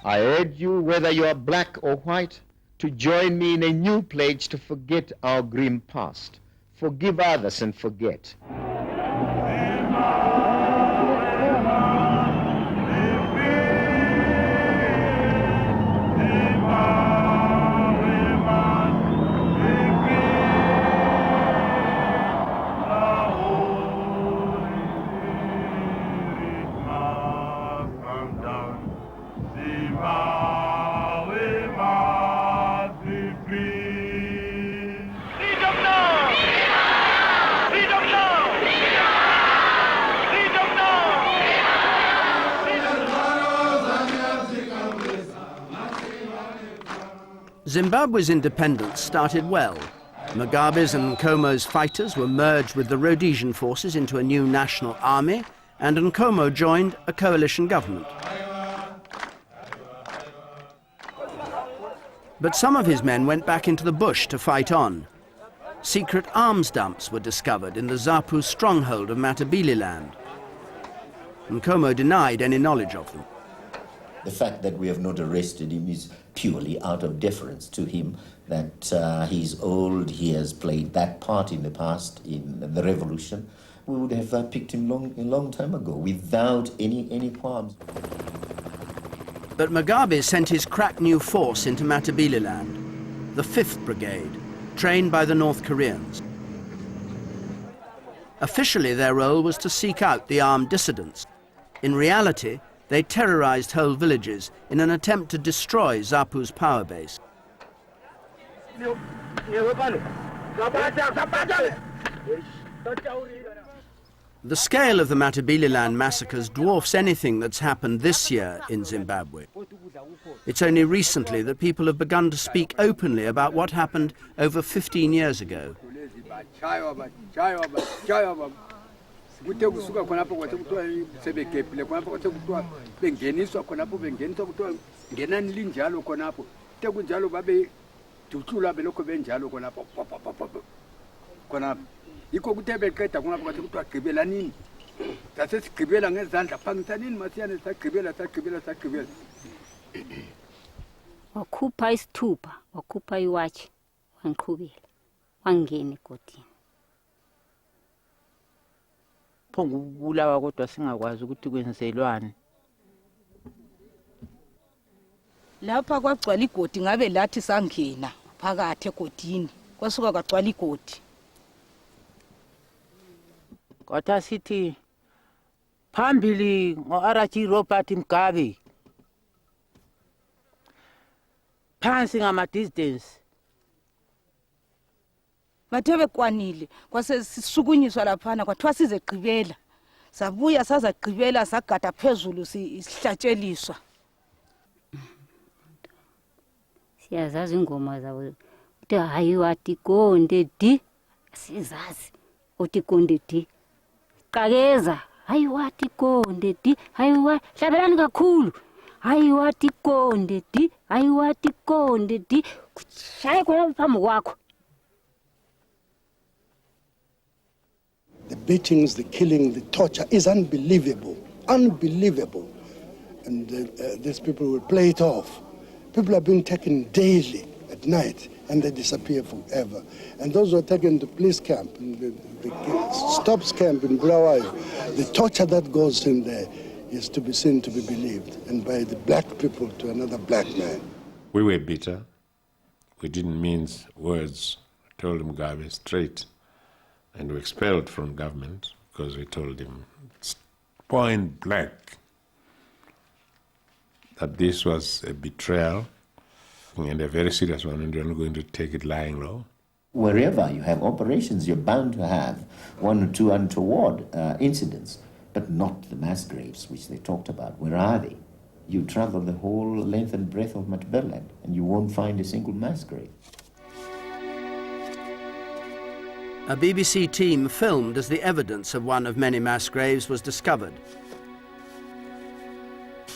I urge you, whether you are black or white, to join me in a new pledge to forget our grim past. Forgive others and forget. Zimbabwe's independence started well. Mugabe's and Nkomo's fighters were merged with the Rhodesian forces into a new national army, and Nkomo joined a coalition government. But some of his men went back into the bush to fight on. Secret arms dumps were discovered in the Zapu stronghold of Matabeleland. Nkomo denied any knowledge of them. The fact that we have not arrested him is purely out of deference to him, that he's old, he has played that part in the past in the revolution, we would have picked him a long time ago without any qualms. But Mugabe sent his crack new force into Matabeleland, the 5th Brigade, trained by the North Koreans. Officially, their role was to seek out the armed dissidents. In reality, they terrorized whole villages in an attempt to destroy ZAPU's power base. The scale of the Matabeleland massacres dwarfs anything that's happened this year in Zimbabwe. It's only recently that people have begun to speak openly about what happened over 15 years ago. Wakhupha isithupha, wakhupha iwatshi, wangiqhubela, wangena egodini. Phongo ukubulawa kodwa singakwazi ukuthi kwenzelwane. Lapha kwagcwala igodi ngabe lathi sangena phakathi egodini. Kwasuka kwagcwala igodi. Kodwa sithi phambili ngo-RG Robert Mugabe. Phansi ngama-distance. Bathe bekwanile kwase sisukunyiswa laphana kwathiwa sizegqibela. Sabuya sazagqibela sagada phezulu sihlatsheliswa. Siyazazi ingoma zabo. Uthi hayi wathi konde di. Sizazi. Uthi konde di. Qakeza. Hayi wathi konde di. Hayi wa hlabelani kakhulu. Hayi wathi konde di. Hayi wathi konde di. Shaye khona phambi kwakho. The beatings, the killing, the torture is unbelievable. Unbelievable. And these people will play it off. People are being taken daily at night and they disappear forever. And those who are taken to police camp, in the stops camp in Bulawayo, the torture that goes in there is to be seen, to be believed, and by the black people to another black man. We were bitter. We didn't mince words. We told Mugabe straight. And we expelled from government because we told him point blank that this was a betrayal and a very serious one, and we're not going to take it lying low. Wherever you have operations, you're bound to have one or two untoward incidents, but not the mass graves which they talked about. Where are they? You travel the whole length and breadth of Matabeleland and you won't find a single mass grave. A BBC team filmed as the evidence of one of many mass graves was discovered.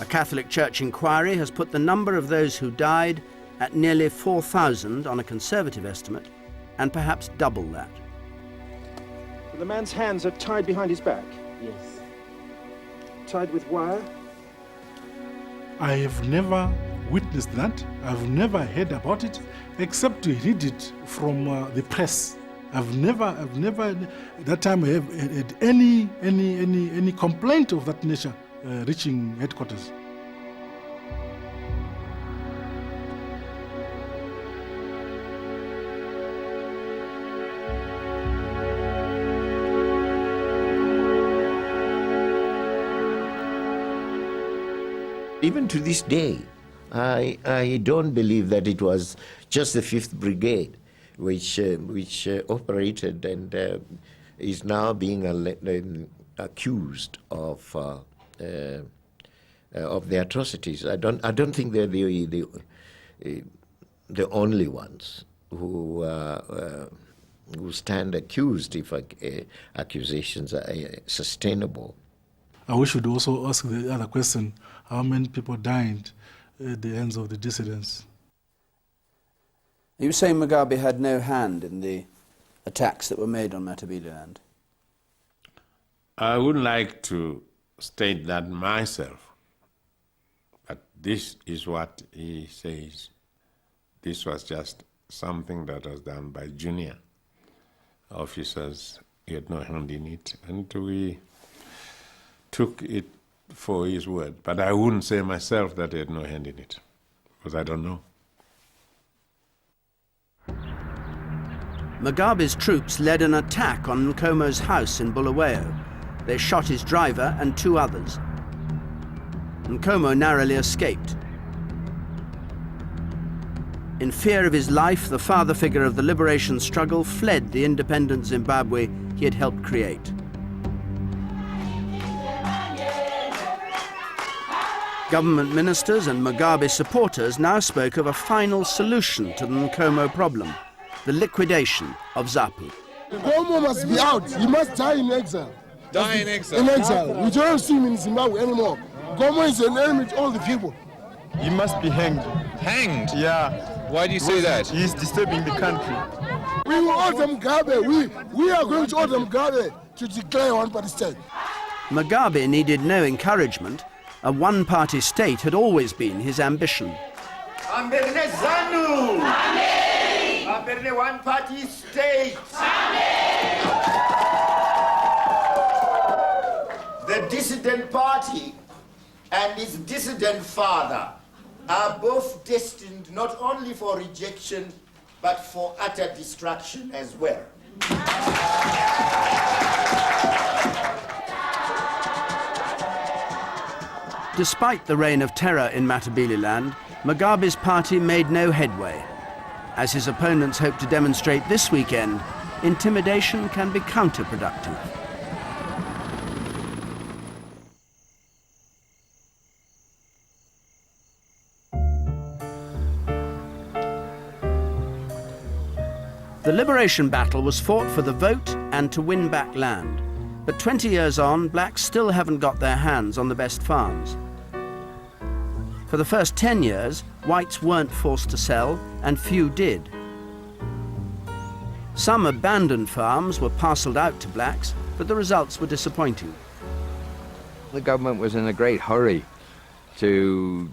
A Catholic Church inquiry has put the number of those who died at nearly 4,000 on a conservative estimate, and perhaps double that. The man's hands are tied behind his back? Yes. Tied with wire? I have never witnessed that. I've never heard about it, except to read it from the press. I've never, that time I have had any complaint of that nature reaching headquarters. Even to this day, I don't believe that it was just the 5th Brigade which operated and is now being accused of the atrocities. I don't think they're the only ones who stand accused if accusations are sustainable. We should also ask the other question: how many people died at the hands of the dissidents? Are you saying Mugabe had no hand in the attacks that were made on Matabeleland? I wouldn't like to state that myself, but this is what he says. This was just something that was done by junior officers he had no hand in it, and we took it for his word. But I wouldn't say myself that he had no hand in it, because I don't know. Mugabe's troops led an attack on Nkomo's house in Bulawayo. They shot his driver and 2 others. Nkomo narrowly escaped. In fear of his life, the father figure of the liberation struggle fled the independent Zimbabwe he had helped create. Government ministers and Mugabe supporters now spoke of a final solution to the Nkomo problem: the liquidation of ZAPU. Nkomo must be out. He must die in exile. Die in exile? In exile. We don't see him in Zimbabwe anymore. Nkomo is an enemy to all the people. He must be hanged. Hanged? Yeah. Why do you say that? He's disturbing the country. We will order Mugabe. We are going to order Mugabe to declare one-party state. Mugabe needed no encouragement. A one-party state had always been his ambition. One-party state. The dissident party and its dissident father are both destined not only for rejection, but for utter destruction as well. Despite the reign of terror in Matabeleland, Mugabe's party made no headway. As his opponents hope to demonstrate this weekend, intimidation can be counterproductive. The liberation battle was fought for the vote and to win back land. But 20 years on, blacks still haven't got their hands on the best farms. For the first 10 years, whites weren't forced to sell, and few did. Some abandoned farms were parcelled out to blacks, but the results were disappointing. The government was in a great hurry to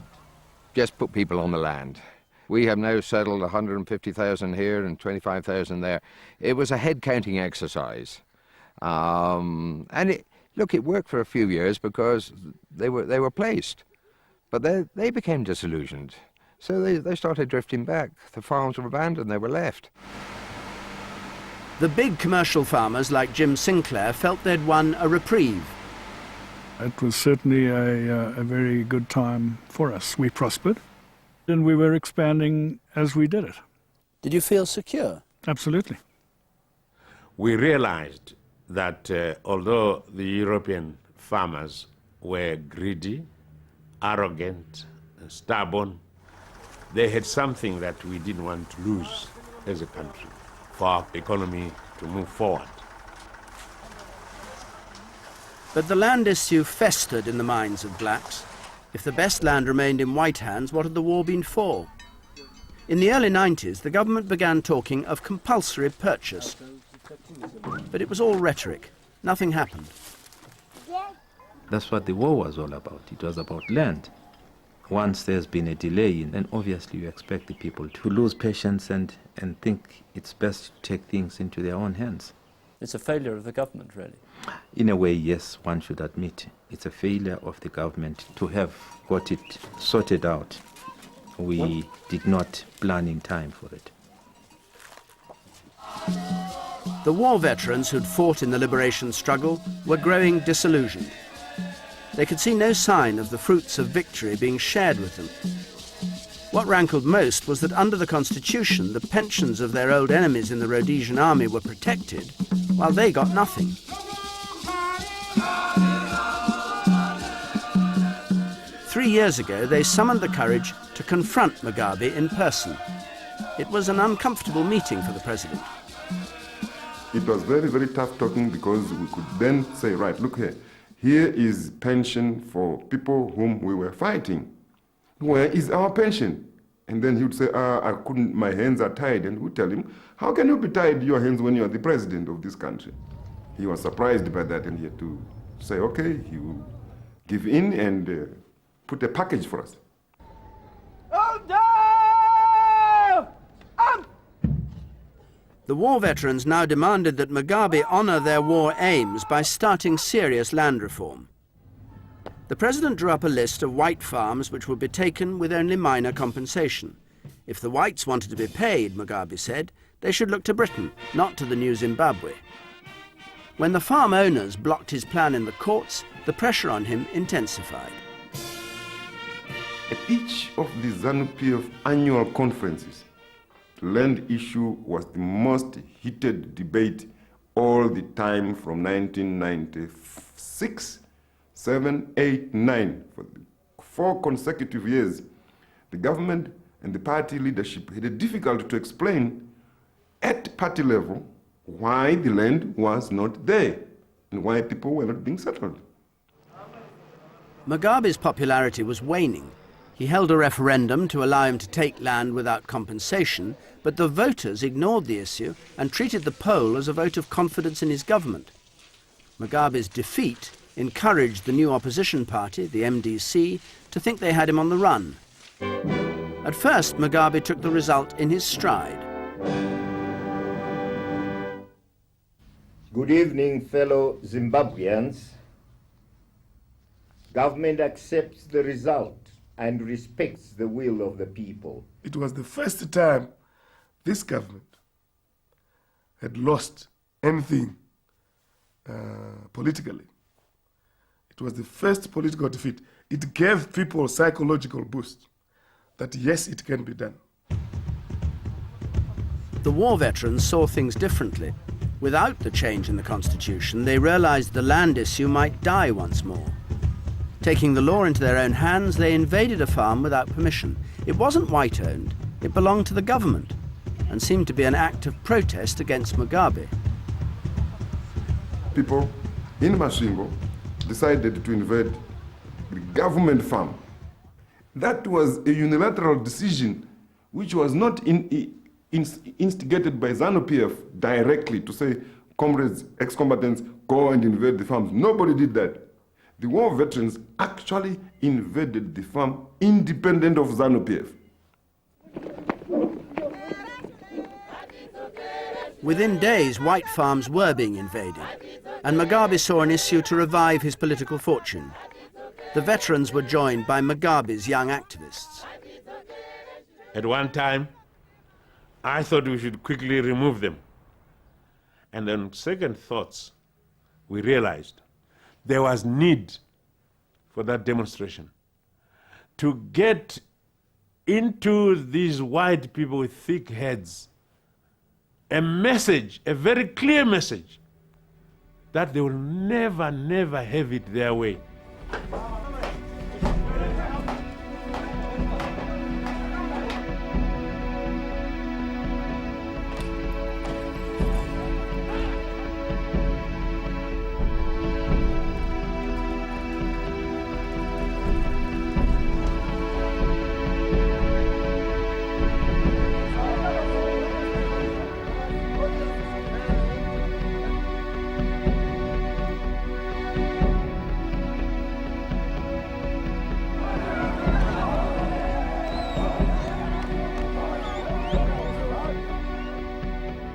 just put people on the land. We have now settled 150,000 here and 25,000 there. It was a head-counting exercise. And it worked for a few years because they were placed. But they became disillusioned. So they started drifting back. The farms were abandoned, they were left. The big commercial farmers like Jim Sinclair felt they'd won a reprieve. It was certainly a very good time for us. We prospered, and we were expanding as we did it. Did you feel secure? Absolutely. We realized that although the European farmers were greedy, arrogant, and stubborn, they had something that we didn't want to lose as a country for our economy to move forward. But the land issue festered in the minds of blacks. If the best land remained in white hands, what had the war been for? In the early 90s, the government began talking of compulsory purchase. But it was all rhetoric. Nothing happened. That's what the war was all about. It was about land. Once there's been a delay, then obviously you expect the people to lose patience and think it's best to take things into their own hands. It's a failure of the government, really. In a way, yes, one should admit it's a failure of the government to have got it sorted out. We did not plan in time for it. The war veterans who'd fought in the liberation struggle were growing disillusioned. They could see no sign of the fruits of victory being shared with them. What rankled most was that under the Constitution, the pensions of their old enemies in the Rhodesian army were protected, while they got nothing. Three years ago, they summoned the courage to confront Mugabe in person. It was an uncomfortable meeting for the president. It was very, very tough talking because we could then say, right, look here. Here is pension for people whom we were fighting. Where is our pension? And then he would say, I couldn't, my hands are tied. And we tell him, how can you be tied your hands when you are the president of this country? He was surprised by that and he had to say, okay, he will give in and put a package for us. The war veterans now demanded that Mugabe honour their war aims by starting serious land reform. The president drew up a list of white farms which would be taken with only minor compensation. If the whites wanted to be paid, Mugabe said, they should look to Britain, not to the new Zimbabwe. When the farm owners blocked his plan in the courts, the pressure on him intensified. At each of the ZANU-PF annual conferences, the land issue was the most heated debate all the time from 1996, 7, 8, 9. For 4 consecutive years, the government and the party leadership had it difficult to explain at party level why the land was not there and why people were not being settled. Mugabe's popularity was waning. He held a referendum to allow him to take land without compensation, but the voters ignored the issue and treated the poll as a vote of confidence in his government. Mugabe's defeat encouraged the new opposition party, the MDC, to think they had him on the run. At first, Mugabe took the result in his stride. Good evening, fellow Zimbabweans. Government accepts the result and respects the will of the people. It was the first time this government had lost anything politically. It was the first political defeat. It gave people a psychological boost that yes, it can be done. The war veterans saw things differently. Without the change in the constitution, they realized the land issue might die once more. Taking the law into their own hands, they invaded a farm without permission. It wasn't white-owned, it belonged to the government, and seemed to be an act of protest against Mugabe. People in Masvingo decided to invade the government farm. That was a unilateral decision which was not instigated by ZANU-PF directly to say, comrades, ex-combatants, go and invade the farms. Nobody did that. The war veterans actually invaded the farm independent of ZANU-PF. Within days, white farms were being invaded, and Mugabe saw an issue to revive his political fortune. The veterans were joined by Mugabe's young activists. At one time, I thought we should quickly remove them. And on second thoughts, we realized there was need for that demonstration to get into these white people with thick heads a message, a very clear message, that they will never, never have it their way.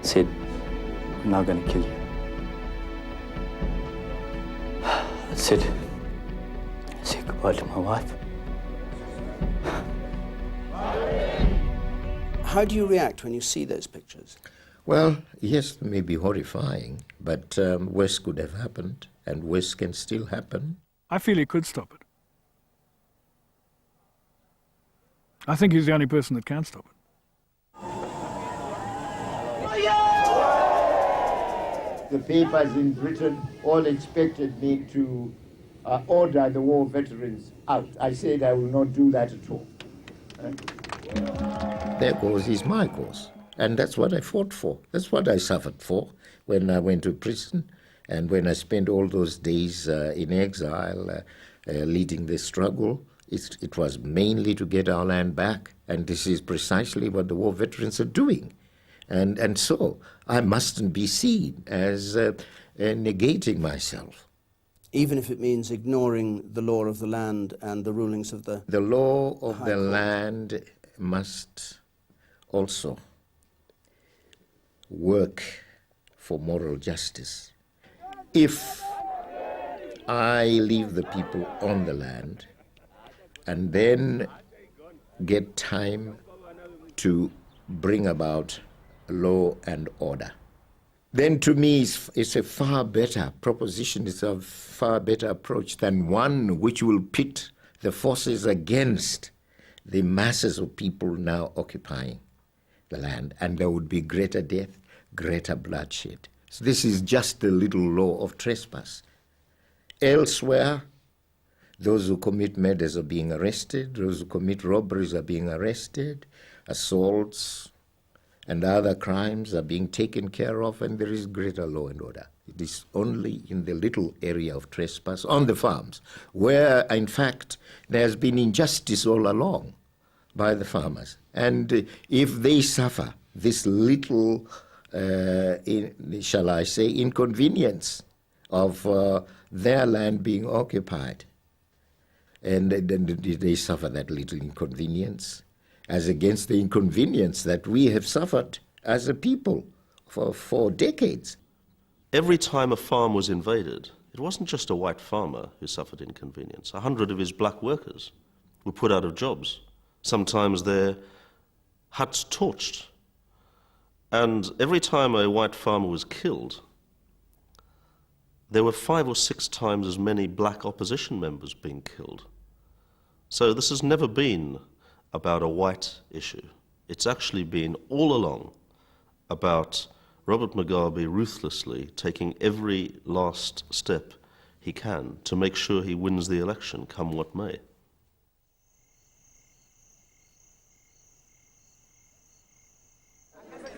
Said, I'm not going to kill you. I said goodbye to my wife. How do you react when you see those pictures? Well, yes, they may be horrifying, but worse could have happened, and worse can still happen. I feel he could stop it. I think he's the only person that can stop it. The papers in Britain all expected me to order the war veterans out. I said I will not do that at all. Their cause is my cause, and that's what I fought for. That's what I suffered for when I went to prison and when I spent all those days in exile leading the struggle. It was mainly to get our land back, and this is precisely what the war veterans are doing. And so I mustn't be seen as negating myself. Even if it means ignoring the law of the land and the rulings of the... The law of the land must also work for moral justice. If I leave the people on the land and then get time to bring about law and order, then to me it's a far better proposition, it's a far better approach than one which will pit the forces against the masses of people now occupying the land, and there would be greater death, greater bloodshed. So this is just the little law of trespass. Elsewhere, those who commit murders are being arrested, those who commit robberies are being arrested, assaults and other crimes are being taken care of, and there is greater law and order. It is only in the little area of trespass on the farms, where, in fact, there has been injustice all along by the farmers. And if they suffer this little, shall I say, inconvenience of their land being occupied, and then they suffer that little inconvenience, as against the inconvenience that we have suffered as a people for decades. Every time a farm was invaded, it wasn't just a white farmer who suffered inconvenience. 100 of his black workers were put out of jobs. Sometimes their huts torched. And every time a white farmer was killed, there were 5 or 6 times as many black opposition members being killed. So this has never been about a white issue. It's actually been all along about Robert Mugabe ruthlessly taking every last step he can to make sure he wins the election, come what may.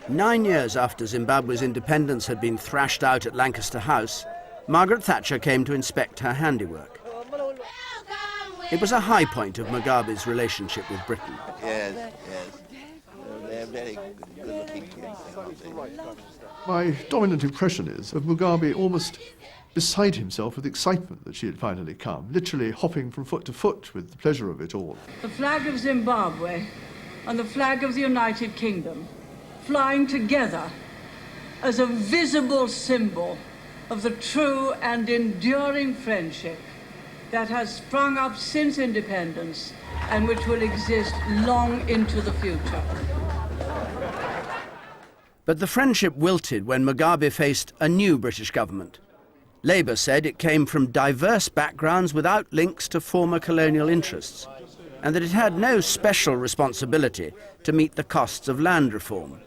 Nine years after Zimbabwe's independence had been thrashed out at Lancaster House, Margaret Thatcher came to inspect her handiwork. It was a high point of Mugabe's relationship with Britain. Yes, yes. They're very good-looking kids. My dominant impression is of Mugabe almost beside himself with excitement that she had finally come, literally hopping from foot to foot with the pleasure of it all. The flag of Zimbabwe and the flag of the United Kingdom flying together as a visible symbol of the true and enduring friendship that has sprung up since independence and which will exist long into the future. But the friendship wilted when Mugabe faced a new British government. Labour said it came from diverse backgrounds without links to former colonial interests, and that it had no special responsibility to meet the costs of land reform.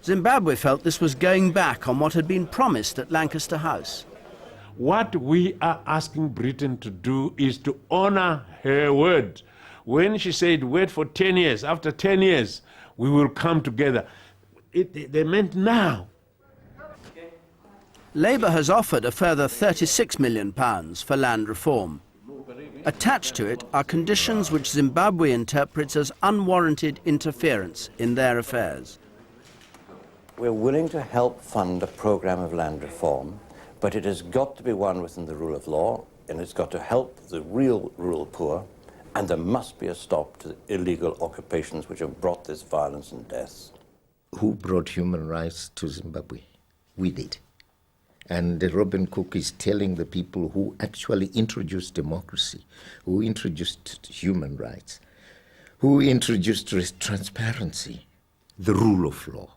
Zimbabwe felt this was going back on what had been promised at Lancaster House. What we are asking Britain to do is to honor her word. When she said, wait for 10 years, after 10 years, we will come together, they meant now. Labour has offered a further £36 million for land reform. Attached to it are conditions which Zimbabwe interprets as unwarranted interference in their affairs. We're willing to help fund a program of land reform, but it has got to be one within the rule of law, and it's got to help the real rural poor, and there must be a stop to the illegal occupations which have brought this violence and death. Who brought human rights to Zimbabwe? We did. And Robin Cook is telling the people who actually introduced democracy, who introduced human rights, who introduced transparency, the rule of law.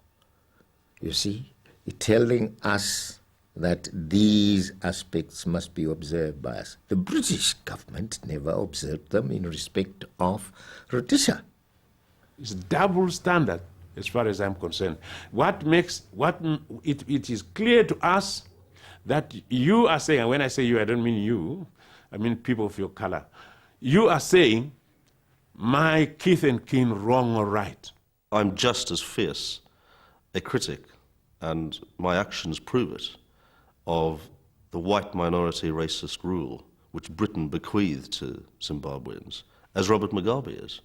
You see, telling us that these aspects must be observed by us. The British government never observed them in respect of Rhodesia. It's double standard as far as I'm concerned. It is clear to us that you are saying, and when I say you, I don't mean you, I mean people of your color. You are saying, my kith and kin wrong or right. I'm just as fierce a critic, and my actions prove it, of the white minority racist rule which Britain bequeathed to Zimbabweans, as Robert Mugabe is.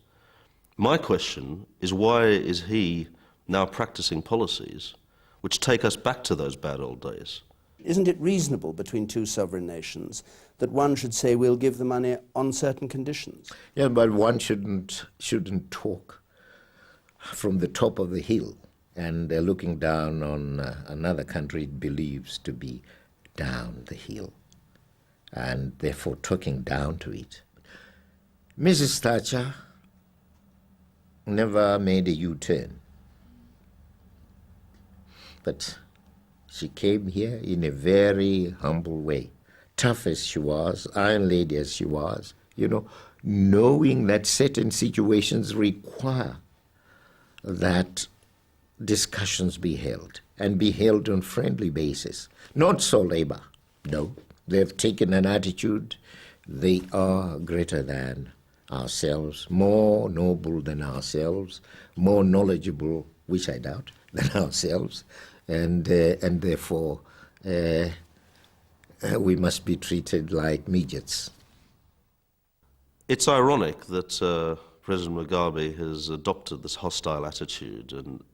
My question is, why is he now practicing policies which take us back to those bad old days? Isn't it reasonable between two sovereign nations that one should say we'll give the money on certain conditions? Yeah, but one shouldn't talk from the top of the hill and they're looking down on another country it believes to be down the hill, and therefore talking down to it. Mrs. Thatcher never made a U-turn, but she came here in a very humble way, tough as she was, iron lady as she was, you know, knowing that certain situations require that discussions be held, and be held on friendly basis. Not so Labour, no. They've taken an attitude, they are greater than ourselves, more noble than ourselves, more knowledgeable, which I doubt, than ourselves, and therefore we must be treated like midgets. It's ironic that President Mugabe has adopted this hostile attitude and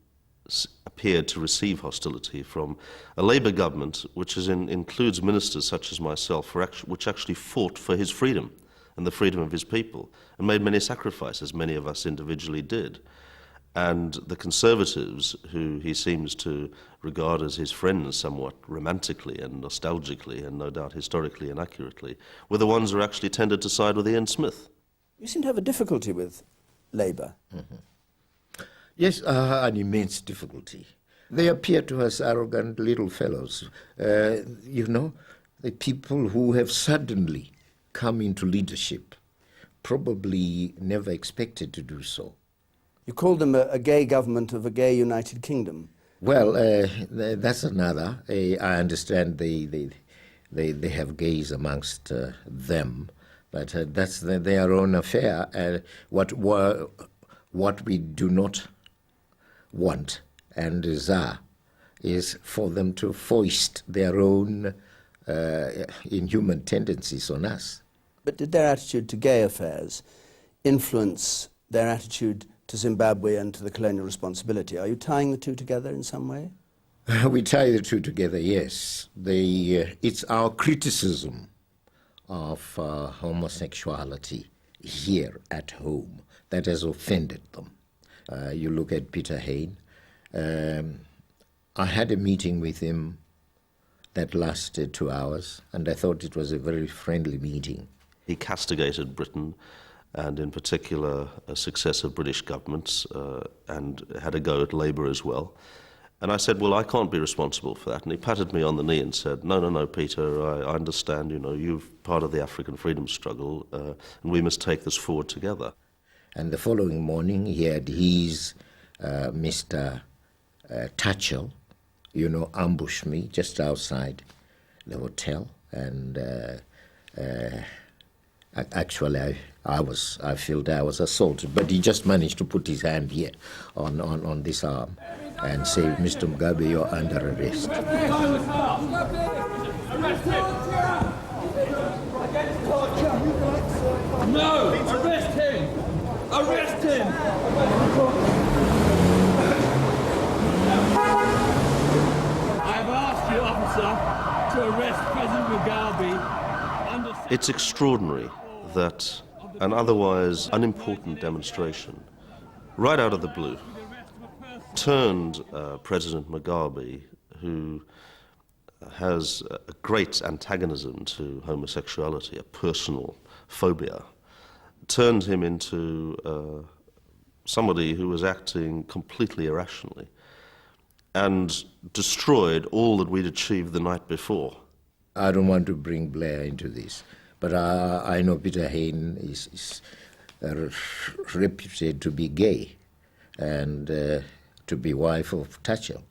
appeared to receive hostility from a Labour government which includes ministers such as myself, which actually fought for his freedom and the freedom of his people and made many sacrifices, many of us individually did. And the Conservatives, who he seems to regard as his friends somewhat romantically and nostalgically and no doubt historically and accurately, were the ones who actually tended to side with Ian Smith. You seem to have a difficulty with Labour. Mm-hmm. Yes, an immense difficulty. They appear to us arrogant little fellows. You know, the people who have suddenly come into leadership, probably never expected to do so. You called them a gay government of a gay United Kingdom. Well, that's another. I understand they have gays amongst them, but that's their own affair. What we do not want and desire is for them to foist their own inhuman tendencies on us. But did their attitude to gay affairs influence their attitude to Zimbabwe and to the colonial responsibility? Are you tying the two together in some way? We tie the two together, yes. It's our criticism of homosexuality here at home that has offended them. You look at Peter Hain. I had a meeting with him that lasted 2 hours, and I thought it was a very friendly meeting. He castigated Britain, and in particular successive British governments, and had a go at Labour as well. And I said, well, I can't be responsible for that. And he patted me on the knee and said, no, Peter, I understand, you know, you're part of the African freedom struggle, and we must take this forward together. And the following morning, he had his Mr. Tatchell, you know, ambush me just outside the hotel, and actually I felt I was assaulted, but he just managed to put his hand here on this arm and say, Mr. Mugabe, you're under arrest. No! Arrest him! Arrest him! I've asked you, officer, to arrest President Mugabe. It's extraordinary that an otherwise unimportant demonstration, right out of the blue, turned President Mugabe, who has a great antagonism to homosexuality, a personal phobia, turned him into somebody who was acting completely irrationally and destroyed all that we'd achieved the night before. I don't want to bring Blair into this, but I know Peter Hain is reputed to be gay and to be wife of Tatchell.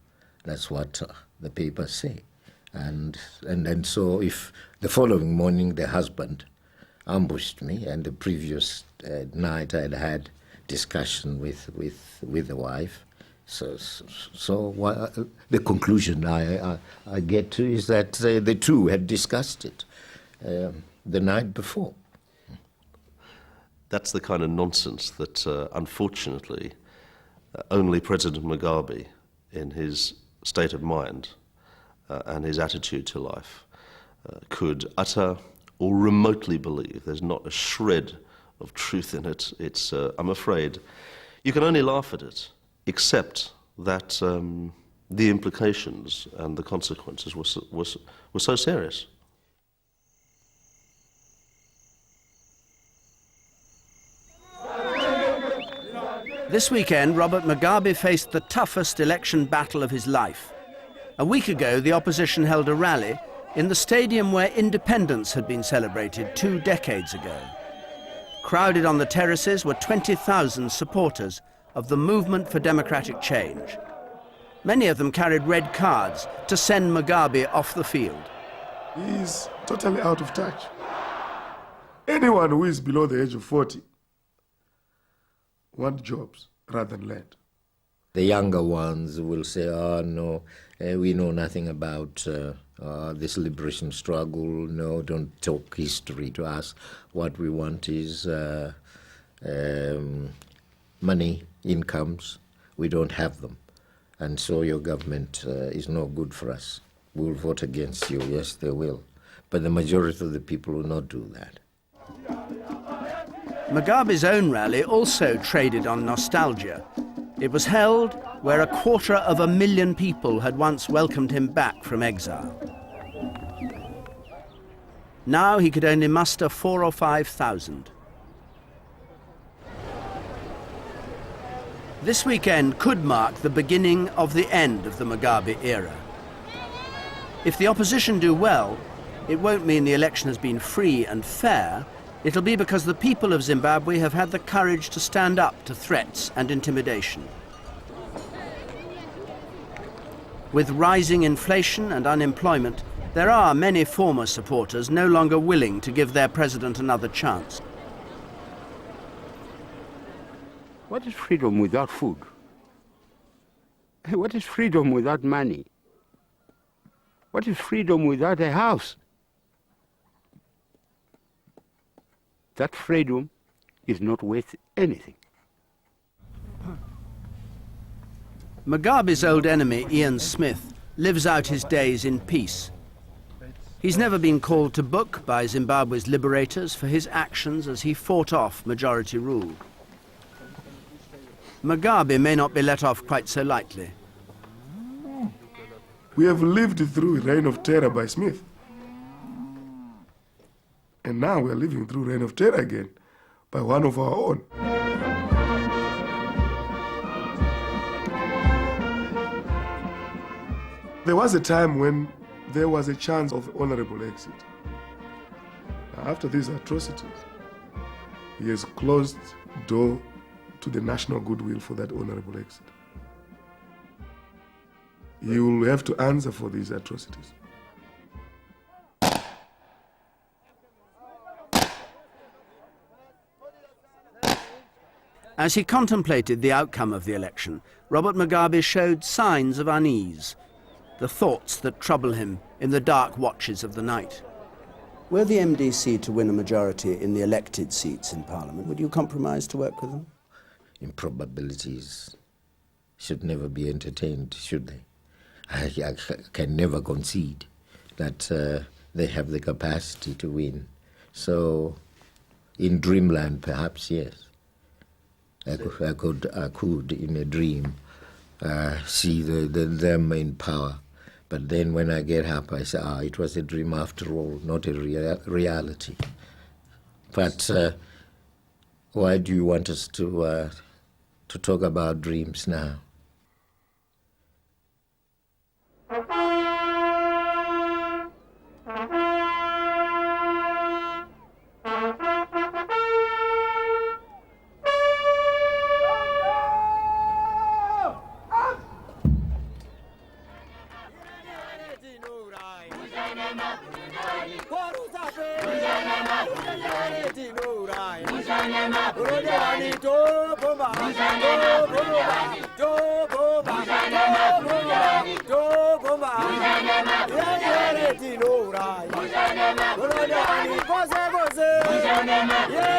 That's what the papers say. And so if the following morning the husband ambushed me, and the previous night I'd had discussion with the wife, so the conclusion I get to is that the two had discussed it the night before. That's the kind of nonsense that, unfortunately, only President Mugabe, in his state of mind and his attitude to life, could utter or remotely believe. There's not a shred of truth in it. It's, I'm afraid, you can only laugh at it, except that the implications and the consequences were so serious. This weekend, Robert Mugabe faced the toughest election battle of his life. A week ago, the opposition held a rally in the stadium where independence had been celebrated 2 decades ago. Crowded on the terraces were 20,000 supporters of the Movement for Democratic Change. Many of them carried red cards to send Mugabe off the field. He is totally out of touch. Anyone who is below the age of 40 want jobs rather than land. The younger ones will say, oh no, we know nothing about this liberation struggle. No, don't talk history to us. What we want is money, incomes. We don't have them. And so your government is no good for us. We'll vote against you. Yes, they will. But the majority of the people will not do that. Mugabe's own rally also traded on nostalgia. It was held where 250,000 people had once welcomed him back from exile. Now he could only muster 4,000 or 5,000. This weekend could mark the beginning of the end of the Mugabe era. If the opposition do well, it won't mean the election has been free and fair. It'll be because the people of Zimbabwe have had the courage to stand up to threats and intimidation. With rising inflation and unemployment, there are many former supporters no longer willing to give their president another chance. What is freedom without food? What is freedom without money? What is freedom without a house? That freedom is not worth anything. Mugabe's old enemy, Ian Smith, lives out his days in peace. He's never been called to book by Zimbabwe's liberators for his actions as he fought off majority rule. Mugabe may not be let off quite so lightly. We have lived through a reign of terror by Smith. And now we are living through reign of terror again by one of our own. There was a time when there was a chance of honorable exit. Now, after these atrocities, he has closed the door to the national goodwill for that honorable exit. He will have to answer for these atrocities. As he contemplated the outcome of the election, Robert Mugabe showed signs of unease, the thoughts that trouble him in the dark watches of the night. Were the MDC to win a majority in the elected seats in Parliament, would you compromise to work with them? Improbabilities should never be entertained, should they? I can never concede that they have the capacity to win. So, in dreamland, perhaps, yes. I could, in a dream, see them in power. But then when I get up, I say, it was a dream after all, not a reality. But why do you want us to talk about dreams now? Yeah,